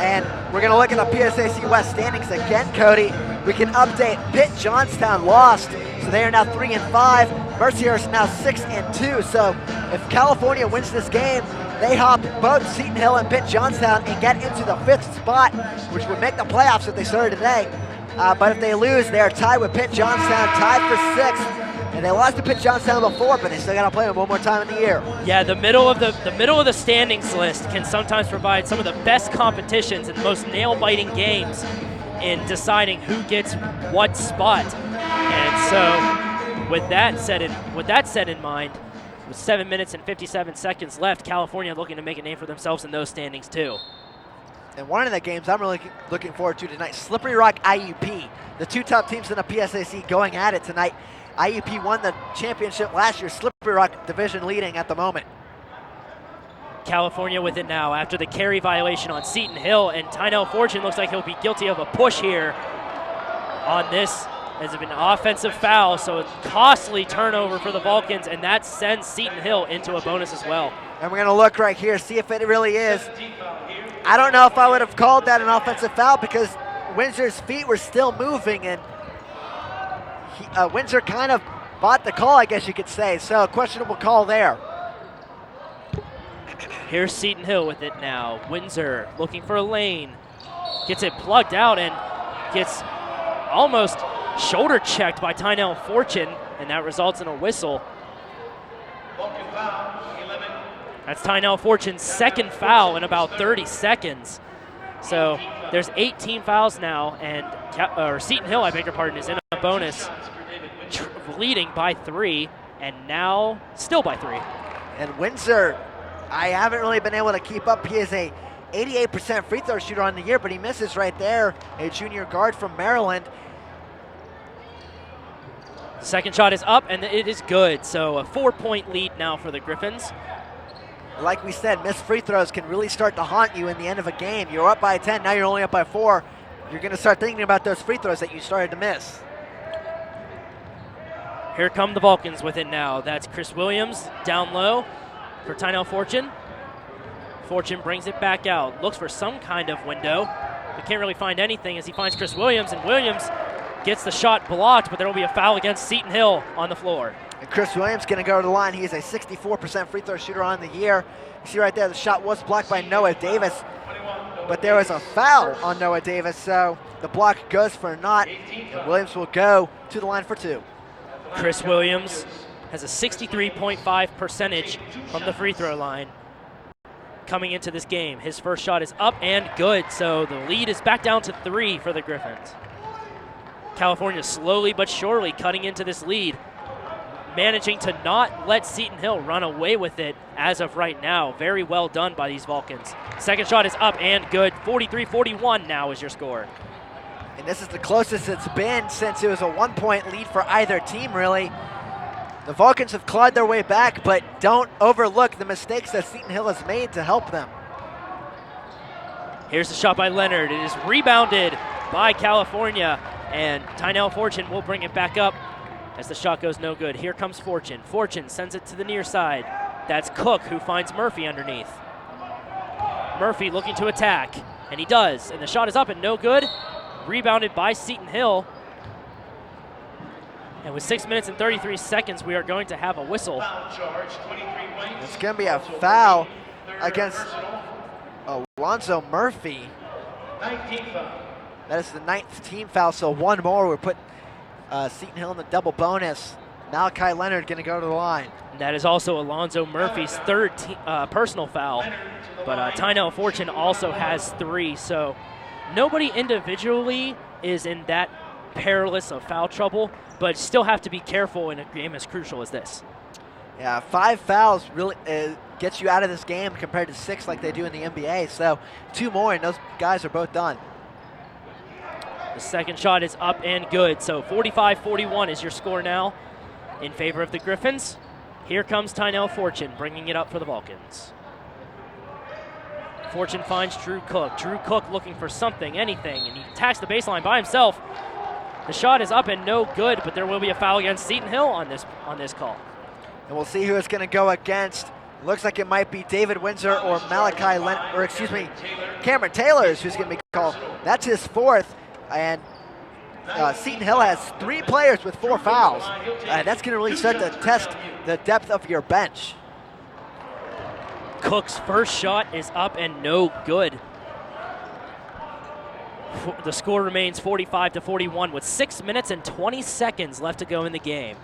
And we're going to look at the PSAC West standings again, Cody. We can update Pitt Johnstown lost, so they are now 3-5. Mercyhurst now 6-2. So if California wins this game, they hop both Seton Hill and Pitt Johnstown and get into the 5th spot, which would make the playoffs if they started today. But if they lose, they are tied with Pitt Johnstown, tied for 6th. And they lost to Pitt Johnstown before, but they still got to play them one more time in the year. Yeah, the middle of the standings list can sometimes provide some of the best competitions and the most nail-biting games in deciding who gets what spot. And so, with that said in mind, with 7 minutes and 57 seconds left, California looking to make a name for themselves in those standings too. And one of the games I'm really looking forward to tonight, Slippery Rock IUP. The two top teams in the PSAC going at it tonight. IUP won the championship last year. Slippery Rock division leading at the moment. California with it now after the carry violation on Seton Hill, and Tynell Fortune looks like he'll be guilty of a push here on this. Has been an offensive foul, so a costly turnover for the Vulcans, and that sends Seton Hill into a bonus as well. And we're going to look right here, see if it really is. I don't know if I would have called that an offensive foul because Windsor's feet were still moving, and Windsor kind of bought the call, I guess you could say. So questionable call there. Here's Seton Hill with it now. Windsor looking for a lane. Gets it plugged out and gets almost shoulder checked by Tynell Fortune, and that results in a whistle. That's Tynell Fortune's second foul in about 30 seconds. So there's 18 fouls now, and Seton Hill, I beg your pardon, is in a bonus, leading by 3, and now still by 3. And Windsor, I haven't really been able to keep up. He is a 88% free throw shooter on the year, but he misses right there, a junior guard from Maryland. Second shot is up, and it is good. So a 4-point lead now for the Griffins. Like we said, missed free throws can really start to haunt you in the end of a game. You're up by 10, now you're only up by 4. You're going to start thinking about those free throws that you started to miss. Here come the Vulcans with it now. That's Chris Williams down low for Tynell Fortune. Fortune brings it back out, looks for some kind of window, but can't really find anything as he finds Chris Williams, and Williams gets the shot blocked, but there will be a foul against Seton Hill on the floor. And Chris Williams going to go to the line. He is a 64% free throw shooter on the year. You see right there, the shot was blocked by Noah Davis, but there was a foul on Noah Davis, so the block goes for naught, and Williams will go to the line for 2. Chris Williams has a 63.5 percentage from the free throw line coming into this game. His first shot is up and good, so the lead is back down to 3 for the Griffins. California slowly but surely cutting into this lead, managing to not let Seton Hill run away with it as of right now. Very well done by these Vulcans. Second shot is up and good. 43-41 now is your score. And this is the closest it's been since it was a 1-point lead for either team, really. The Vulcans have clawed their way back, but don't overlook the mistakes that Seton Hill has made to help them. Here's the shot by Leonard. It is rebounded by California, and Tynell Fortune will bring it back up as the shot goes no good. Here comes Fortune. Fortune sends it to the near side. That's Cook who finds Murphy underneath. Murphy looking to attack, and he does, and the shot is up and no good. Rebounded by Seton Hill. And with 6 minutes and 33 seconds, we are going to have a whistle. It's going to be a foul against Alonzo Murphy. That is the 9th team foul, so one more. We're putting Seton Hill in the double bonus. Malachi Leonard going to go to the line. That is also Alonzo Murphy's third personal foul. But Tynell Fortune also has 3, so nobody individually is in that perilous of foul trouble, but still have to be careful in a game as crucial as this. Yeah, 5 fouls really gets you out of this game compared to 6 like they do in the NBA. So 2 more, and those guys are both done. The second shot is up and good. So 45-41 is your score now in favor of the Griffins. Here comes Tynell Fortune bringing it up for the Vulcans. Fortune finds Drew Cook. Drew Cook looking for something, anything, and he attacks the baseline by himself. The shot is up and no good, but there will be a foul against Seton Hill on this call. And we'll see who it's going to go against. Looks like it might be David Windsor or Cameron Taylor's who's going to be called. That's his 4th, and Seton Hill has 3 players with 4 fouls. That's going to really start to test the depth of your bench. Cook's first shot is up and no good. The score remains 45-41 with 6 minutes and 20 seconds left to go in the game.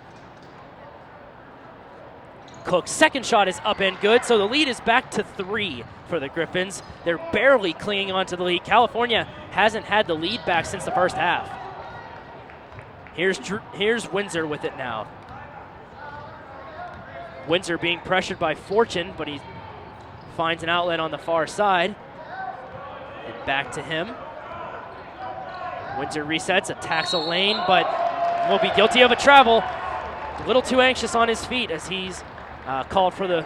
Cook's second shot is up and good, so the lead is back to 3 for the Griffins. They're barely clinging on to the lead. California hasn't had the lead back since the first half. Here's Windsor with it now. Windsor being pressured by Fortune, but he finds an outlet on the far side. And back to him. Windsor resets, attacks a lane, but will be guilty of a travel. A little too anxious on his feet as he's called for the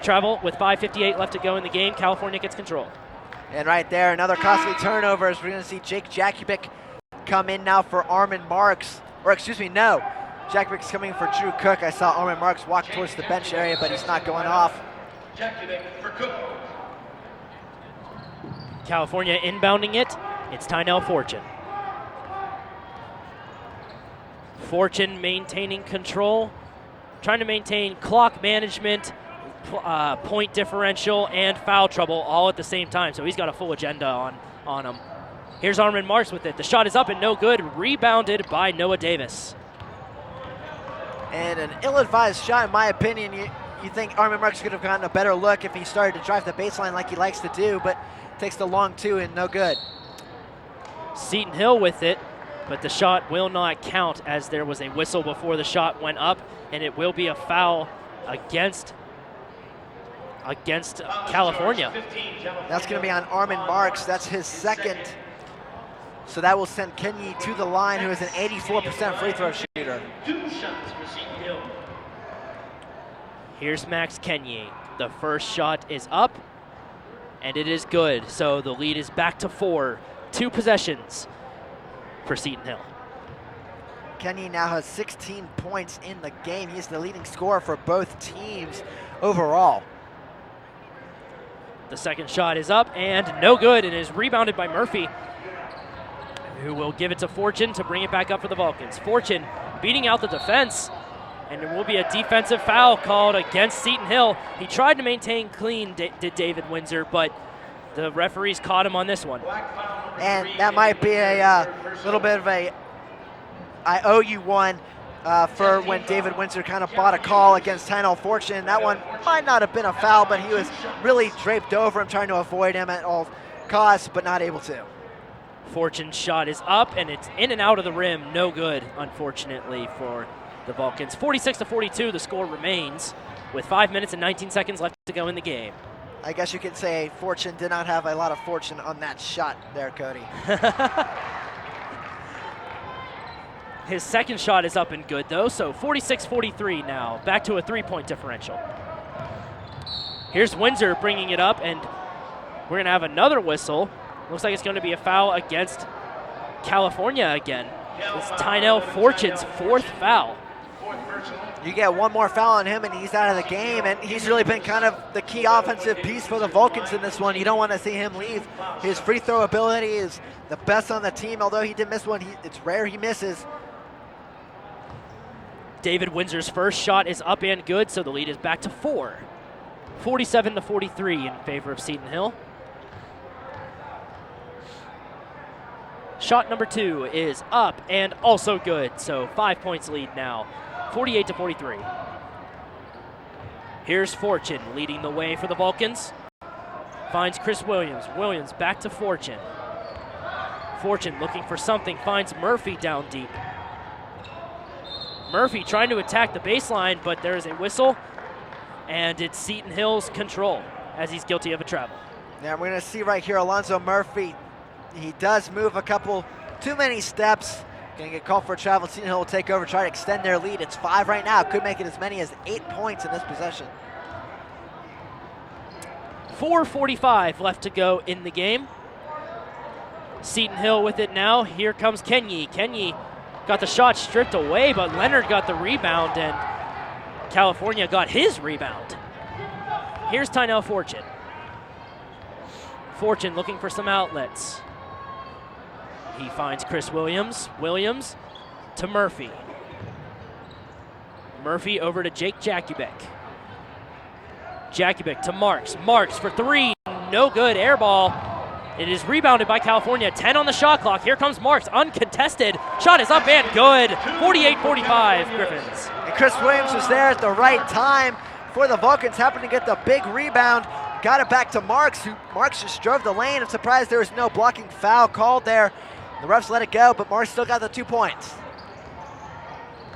travel. With 5:58 left to go in the game, California gets control. And right there, another costly turnover as we're going to see Jake Jakubic come in now for Armin Marks. Or excuse me, no. Jakubic's coming for Drew Cook. I saw Armin Marks walk towards the bench area, but he's not going off. Jakubic for Cook. California inbounding it. It's Tynell Fortune. Fortune maintaining control, trying to maintain clock management, point differential, and foul trouble all at the same time. So he's got a full agenda on him. Here's Armin Marks with it. The shot is up and no good. Rebounded by Noah Davis. And an ill-advised shot, in my opinion. You think Armin Marks could have gotten a better look if he started to drive the baseline like he likes to do, but takes the long two and no good. Seton Hill with it, but the shot will not count as there was a whistle before the shot went up, and it will be a foul against California. That's going to be on Armin Marks. That's his second. So that will send Kenyi to the line, who is an 84% free throw shooter. 2 shots for Seton Hill. Here's Max Kenyi. The first shot is up, and it is good. So the lead is back to 4. 2 possessions for Seton Hill. Kenyi now has 16 points in the game. He's the leading scorer for both teams overall. The second shot is up and no good, and is rebounded by Murphy, who will give it to Fortune to bring it back up for the Vulcans. Fortune beating out the defense, and there will be a defensive foul called against Seton Hill. He tried to maintain clean, did David Windsor, but the referees caught him on this one. And that might be a little bit of a I owe you one for when David Windsor kind of bought a call against Tynell Fortune. That one might not have been a foul, but he was really draped over him, trying to avoid him at all costs, but not able to. Fortune's shot is up, and it's in and out of the rim. No good, unfortunately, for the Vulcans. 46-42, the score remains with 5 minutes and 19 seconds left to go in the game. I guess you could say Fortune did not have a lot of fortune on that shot there, Cody. His second shot is up and good, though, so 46-43 now. Back to a 3-point differential. Here's Windsor bringing it up, and we're going to have another whistle. Looks like it's going to be a foul against California again. It's Tynell Fortune's 4th foul. You get one more foul on him and he's out of the game, and he's really been kind of the key offensive piece for the Vulcans in this one. You don't want to see him leave. His free throw ability is the best on the team, although he did miss one. It's rare he misses. David Windsor's first shot is up and good, so the lead is back to 4. 47-43 in favor of Seton Hill. Shot number 2 is up and also good, so 5 points lead now. 48-43. Here's Fortune leading the way for the Vulcans. Finds Chris Williams. Williams back to Fortune. Fortune looking for something, finds Murphy down deep. Murphy trying to attack the baseline, but there is a whistle, and it's Seton Hill's control as he's guilty of a travel. Yeah, we're going to see right here Alonzo Murphy. He does move a couple too many steps. Going to get called for a travel. Seton Hill will take over, try to extend their lead. It's 5 right now. Could make it as many as 8 points in this possession. 4:45 left to go in the game. Seton Hill with it now. Here comes Kenyi. Kenyi got the shot stripped away, but Leonard got the rebound, and California got his rebound. Here's Tynell Fortune. Fortune looking for some outlets. He finds Chris Williams. Williams to Murphy. Murphy over to Jake Jakubic. Jakubic to Marks. Marks for 3. No good. Air ball. It is rebounded by California. 10 on the shot clock. Here comes Marks. Uncontested. Shot is up and good. 48-45 Griffins. And Chris Williams was there at the right time for the Vulcans. Happened to get the big rebound. Got it back to Marks. Marks just drove the lane. I'm surprised there was no blocking foul called there. The refs let it go, but Marks still got the 2 points.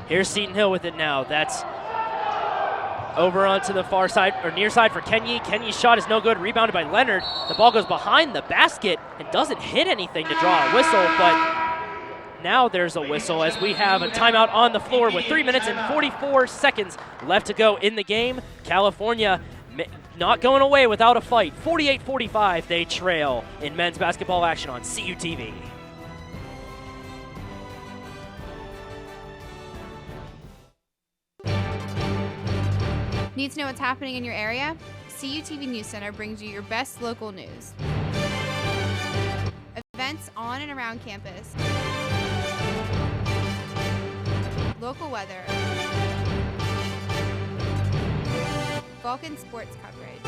Here's Seton Hill with it now. That's Over onto the far side, or near side for Kenyi. Kenyi's shot is no good, rebounded by Leonard. The ball goes behind the basket and doesn't hit anything to draw a whistle, but now there's a whistle as we have a timeout on the floor with 3 minutes and 44 seconds left to go in the game. California not going away without a fight. 48-45, they trail in men's basketball action on CUTV. Need to know what's happening in your area? CUTV News Center brings you your best local news. Events on and around campus. Local weather. Vulcan sports coverage.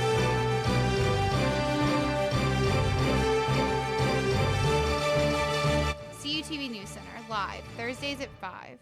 CUTV News Center, live, Thursdays at 5.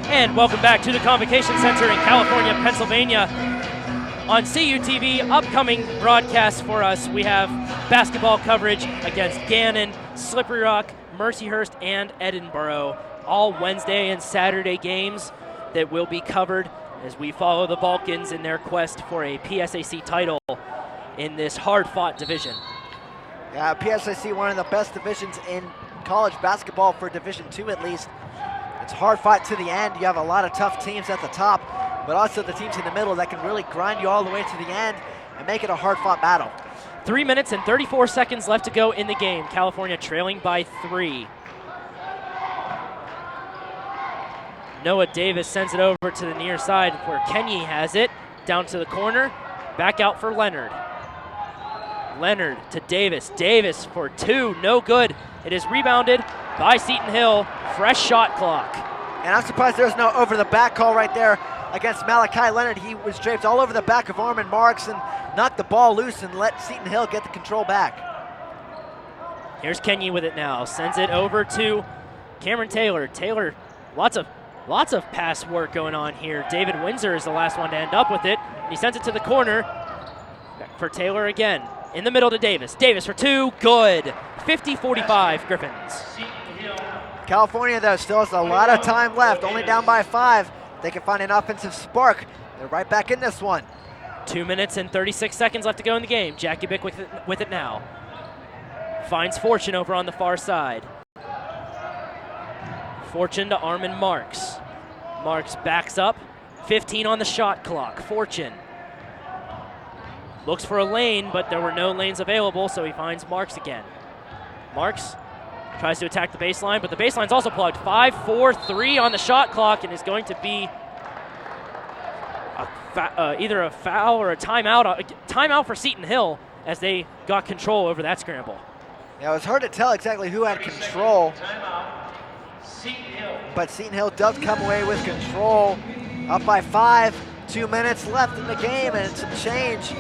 And welcome back to the Convocation Center in California, Pennsylvania. On CUTV, upcoming broadcasts for us, we have basketball coverage against Gannon, Slippery Rock, Mercyhurst, and Edinboro. All Wednesday and Saturday games that will be covered as we follow the Vulcans in their quest for a PSAC title in this hard-fought division. Yeah, PSAC, one of the best divisions in college basketball for Division II at least. It's a hard fight to the end. You have a lot of tough teams at the top, but also the teams in the middle that can really grind you all the way to the end and make it a hard-fought battle. 3 minutes and 34 seconds left to go in the game. California trailing by 3. Noah Davis sends it over to the near side where Kenyi has it. Down to the corner. Back out for Leonard. Leonard to Davis. Davis for 2. No good. It is rebounded by Seton Hill. Fresh shot clock. And I'm surprised there's no over-the-back call right there against Malachi Leonard. He was draped all over the back of Armin Marks and knocked the ball loose and let Seton Hill get the control back. Here's Kenyi with it now. Sends it over to Cameron Taylor. Taylor, lots of pass work going on here. David Windsor is the last one to end up with it. And he sends it to the corner. Back for Taylor again. In the middle to Davis. Davis for 2. Good. 50-45 Griffins. California, though, still has a lot of time left. Only down by 5. They can find an offensive spark. They're right back in this one. 2 minutes and 36 seconds left to go in the game. Jackie Bick with it now. Finds Fortune over on the far side. Fortune to Armin Marks. Marks backs up. 15 on the shot clock. Fortune looks for a lane, but there were no lanes available, so he finds Marks again. Marks tries to attack the baseline, but the baseline's also plugged. 5-4-3 on the shot clock, and is going to be either a foul or a timeout. Timeout for Seton Hill as they got control over that scramble. Yeah, it was hard to tell exactly who had control, but Seton Hill does come away with control. Up by 5, 2 minutes left in the game, and some change.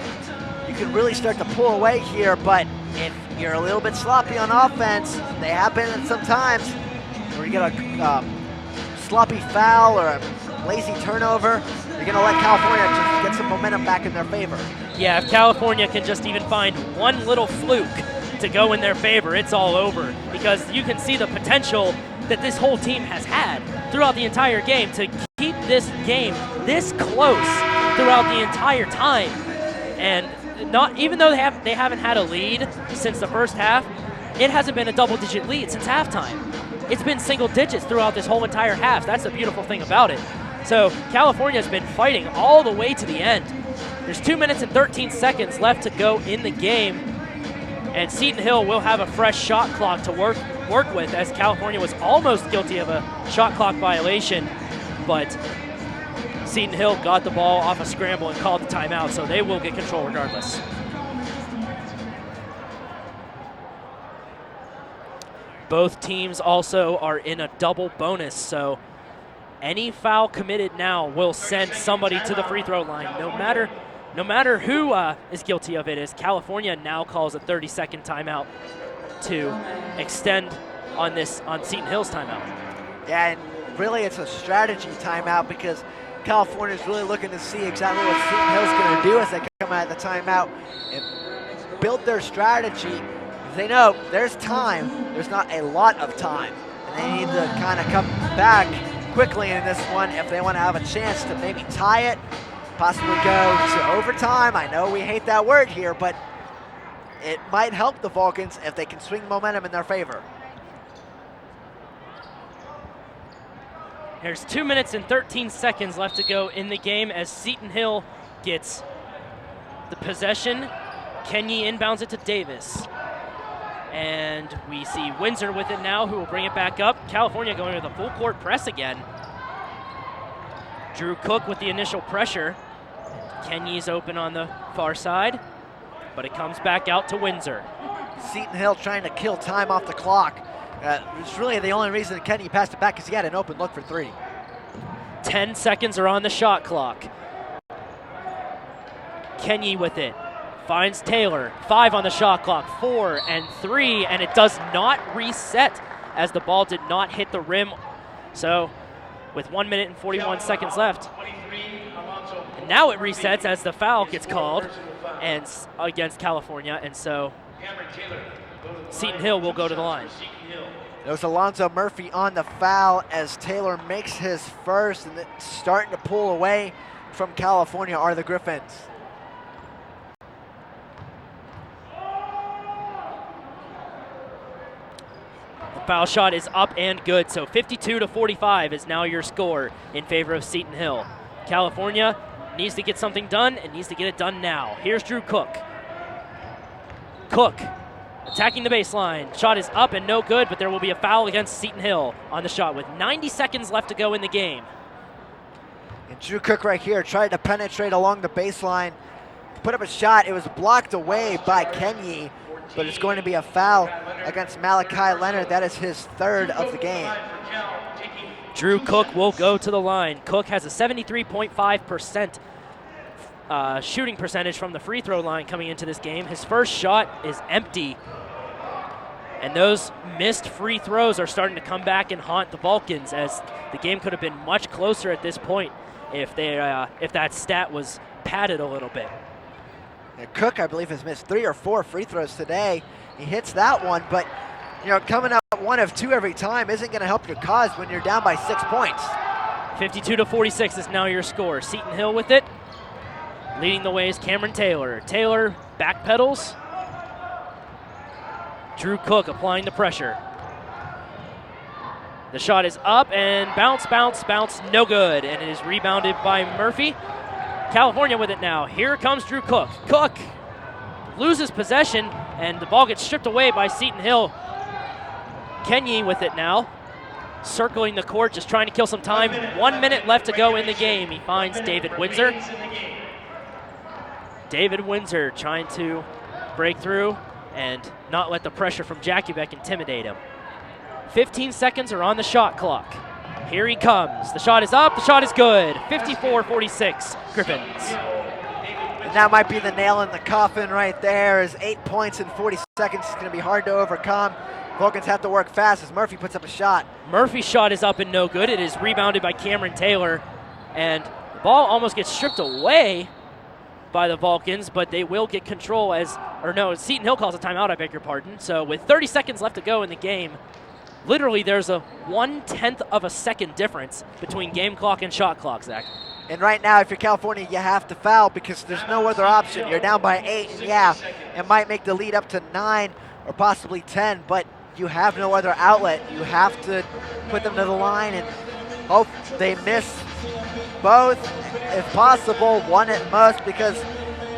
You can really start to pull away here, but if you're a little bit sloppy on offense, they happen sometimes, where you get a sloppy foul or a lazy turnover, you're going to let California just get some momentum back in their favor. Yeah, if California can just even find one little fluke to go in their favor, it's all over, because you can see the potential that this whole team has had throughout the entire game to keep this game this close throughout the entire time. And not even though they haven't had a lead since the first half, it hasn't been a double-digit lead since halftime. It's been single digits throughout this whole entire half. That's the beautiful thing about it. So California's been fighting all the way to the end. There's 2 minutes and 13 seconds left to go in the game, and Seton Hill will have a fresh shot clock to work with, as California was almost guilty of a shot clock violation, but Seton Hill got the ball off a scramble and called the timeout, so they will get control regardless. Both teams also are in a double bonus, so Any foul committed now will send somebody to the free throw line, no matter who is guilty of it, as California now calls a 30-second timeout to extend on Seton Hill's timeout. Yeah, and really it's a strategy timeout because California is really looking to see exactly what Seton Hill's going to do as they come out of the timeout and build their strategy. They know there's time, there's not a lot of time, and they need to kind of come back quickly in this one if they want to have a chance to maybe tie it, possibly go to overtime. I know we hate that word here, but it might help the Vulcans if they can swing momentum in their favor. There's 2 minutes and 13 seconds left to go in the game as Seton Hill gets the possession. Kenyi inbounds it to Davis. And we see Windsor with it now, who will bring it back up. California going with a full court press again. Drew Cook with the initial pressure. Kenyi's open on the far side, but it comes back out to Windsor. Seton Hill trying to kill time off the clock. It's really the only reason Kenyi passed it back because he had an open look for three. 10 seconds are on the shot clock. Kenyi with it. Finds Taylor. 5 on the shot clock. 4 and 3, and it does not reset as the ball did not hit the rim. So with 1 minute and 41 seconds left. And now it resets as the foul gets called and against California, and so Seton Hill will go to the line. There's Alonzo Murphy on the foul as Taylor makes his first, and starting to pull away from California are the Griffins. The foul shot is up and good, so 52-45 is now your score in favor of Seton Hill. California needs to get something done and needs to get it done now. Here's Drew Cook. Cook attacking the baseline. Shot is up and no good, but there will be a foul against Seton Hill on the shot with 90 seconds left to go in the game. And Drew Cook right here tried to penetrate along the baseline, put up a shot. It was blocked away by Kenyi, but it's going to be a foul against Malachi Leonard. That is his third of the game. Drew Cook will go to the line. Cook has a 73.5% shooting percentage from the free throw line coming into this game. His first shot is empty, and those missed free throws are starting to come back and haunt the Vulcans, as the game could have been much closer at this point if that stat was padded a little bit. And Cook, I believe, has missed 3 or 4 free throws today. He hits that one, but coming up 1 of 2 every time isn't going to help your cause when you're down by 6 points. 52-46 is now your score. Seton Hill with it. Leading the way is Cameron Taylor. Taylor backpedals. Drew Cook applying the pressure. The shot is up and bounce, no good. And it is rebounded by Murphy. California with it now. Here comes Drew Cook. Cook loses possession, and the ball gets stripped away by Seton Hill. Kenyi with it now. Circling the court, just trying to kill some time. 1 minute left to go in the game. He finds David Windsor. David Windsor trying to break through and not let the pressure from Jakubek intimidate him. 15 seconds are on the shot clock. Here he comes. The shot is up. The shot is good. 54-46, Griffins. And that might be the nail in the coffin right there. Is 8 points in 40 seconds. It's going to be hard to overcome. Vulcans have to work fast as Murphy puts up a shot. Murphy's shot is up and no good. It is rebounded by Cameron Taylor, and the ball almost gets stripped away by the Vulcans, but they will get control Seton Hill calls a timeout, I beg your pardon. So with 30 seconds left to go in the game, literally there's a 1/10 of a second difference between game clock and shot clock, Zach. And right now, if you're California, you have to foul because there's no other option. You're down by 8, and yeah, it might make the lead up to 9 or possibly 10, but you have no other outlet. You have to put them to the line and hope they miss both, if possible, 1 at most, because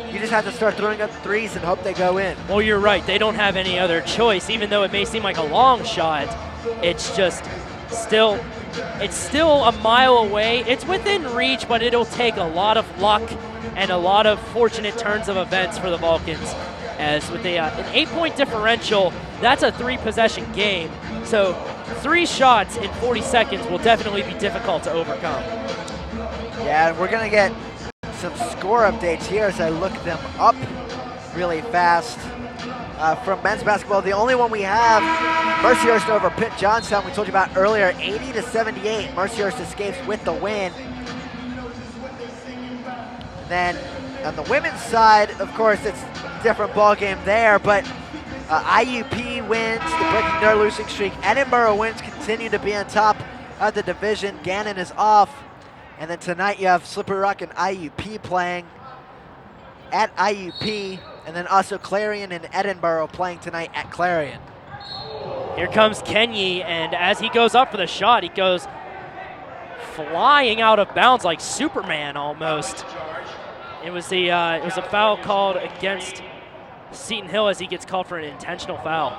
you just have to start throwing up threes and hope they go in. Well, you're right. They don't have any other choice. Even though it may seem like a long shot, it's just still a mile away. It's within reach, but it'll take a lot of luck and a lot of fortunate turns of events for the Vulcans. As with an 8-point differential, that's a 3-possession game. So 3 shots in 40 seconds will definitely be difficult to overcome. Yeah, and we're going to get some score updates here as I look them up really fast. From men's basketball, the only one we have, Mercyhurst over Pitt Johnstown, we told you about earlier, 80-78. Mercyhurst escapes with the win. Then on the women's side, of course, it's a different ball game there, but IUP wins, the breaking their losing streak. Edinburgh wins, continue to be on top of the division. Gannon is off. And then tonight you have Slippery Rock and IUP playing at IUP. And then also Clarion and Edinburgh playing tonight at Clarion. Here comes Kenyi, and as he goes up for the shot, he goes flying out of bounds like Superman almost. It was a foul called against Seton Hill as he gets called for an intentional foul.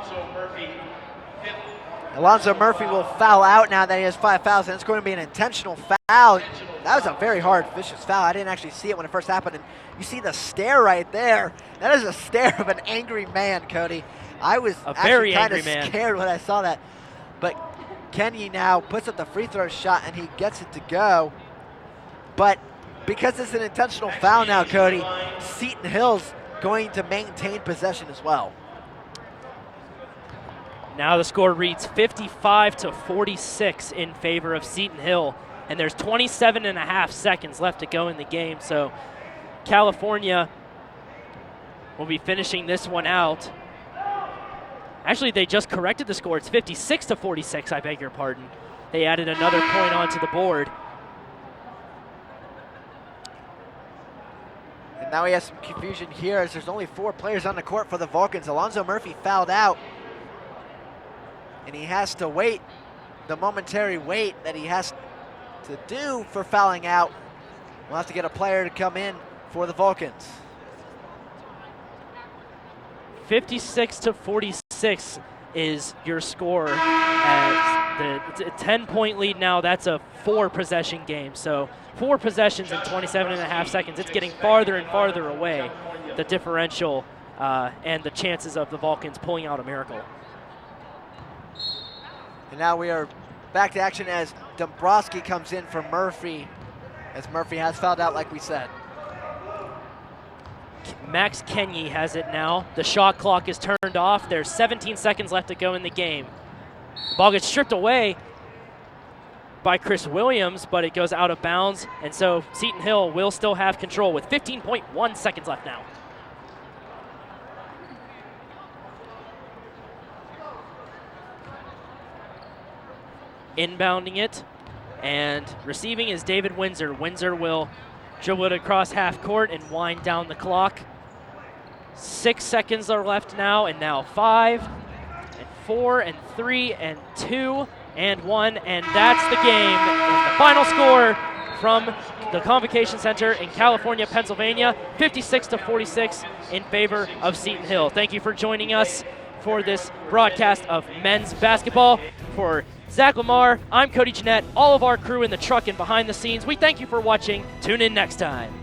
Alonzo Murphy will foul out now that he has 5 fouls, and it's going to be an intentional foul. That was a very hard, vicious foul. I didn't actually see it when it first happened, and you see the stare right there. That is a stare of an angry man, Cody. I was actually kind of scared when I saw that. But Kenyi now puts up the free throw shot, and he gets it to go. But because it's an intentional foul now, Cody, Seton Hill's going to maintain possession as well. Now the score reads 55-46 in favor of Seton Hill, and there's 27.5 seconds left to go in the game. So California will be finishing this one out. Actually, they just corrected the score. It's 56-46, I beg your pardon. They added another point onto the board. And now we have some confusion here as there's only 4 players on the court for the Vulcans. Alonzo Murphy fouled out, and he has to wait the momentary wait that he has to do for fouling out. We'll have to get a player to come in for the Vulcans. 56-46 is your score. It's a 10-point lead now. That's a 4-possession game. So 4 possessions in 27.5 seconds. It's getting farther and farther away, the differential and the chances of the Vulcans pulling out a miracle. And now we are back to action as Dombrowski comes in for Murphy, as Murphy has fouled out like we said. Max Kenyi has it now. The shot clock is turned off. There's 17 seconds left to go in the game. The ball gets stripped away by Chris Williams, but it goes out of bounds, and so Seton Hill will still have control with 15.1 seconds left now. Inbounding it and receiving is David Windsor. Windsor will dribble it across half court and wind down the clock. 6 seconds are left now, and now 5 and 4 and 3 and 2 and 1, and that's the game. And the final score from the Convocation Center in California, Pennsylvania, 56-46 in favor of Seton Hill. Thank you for joining us for this broadcast of men's basketball. For Zach Lamar, I'm Cody Jeanette, all of our crew in the truck and behind the scenes. We thank you for watching. Tune in next time.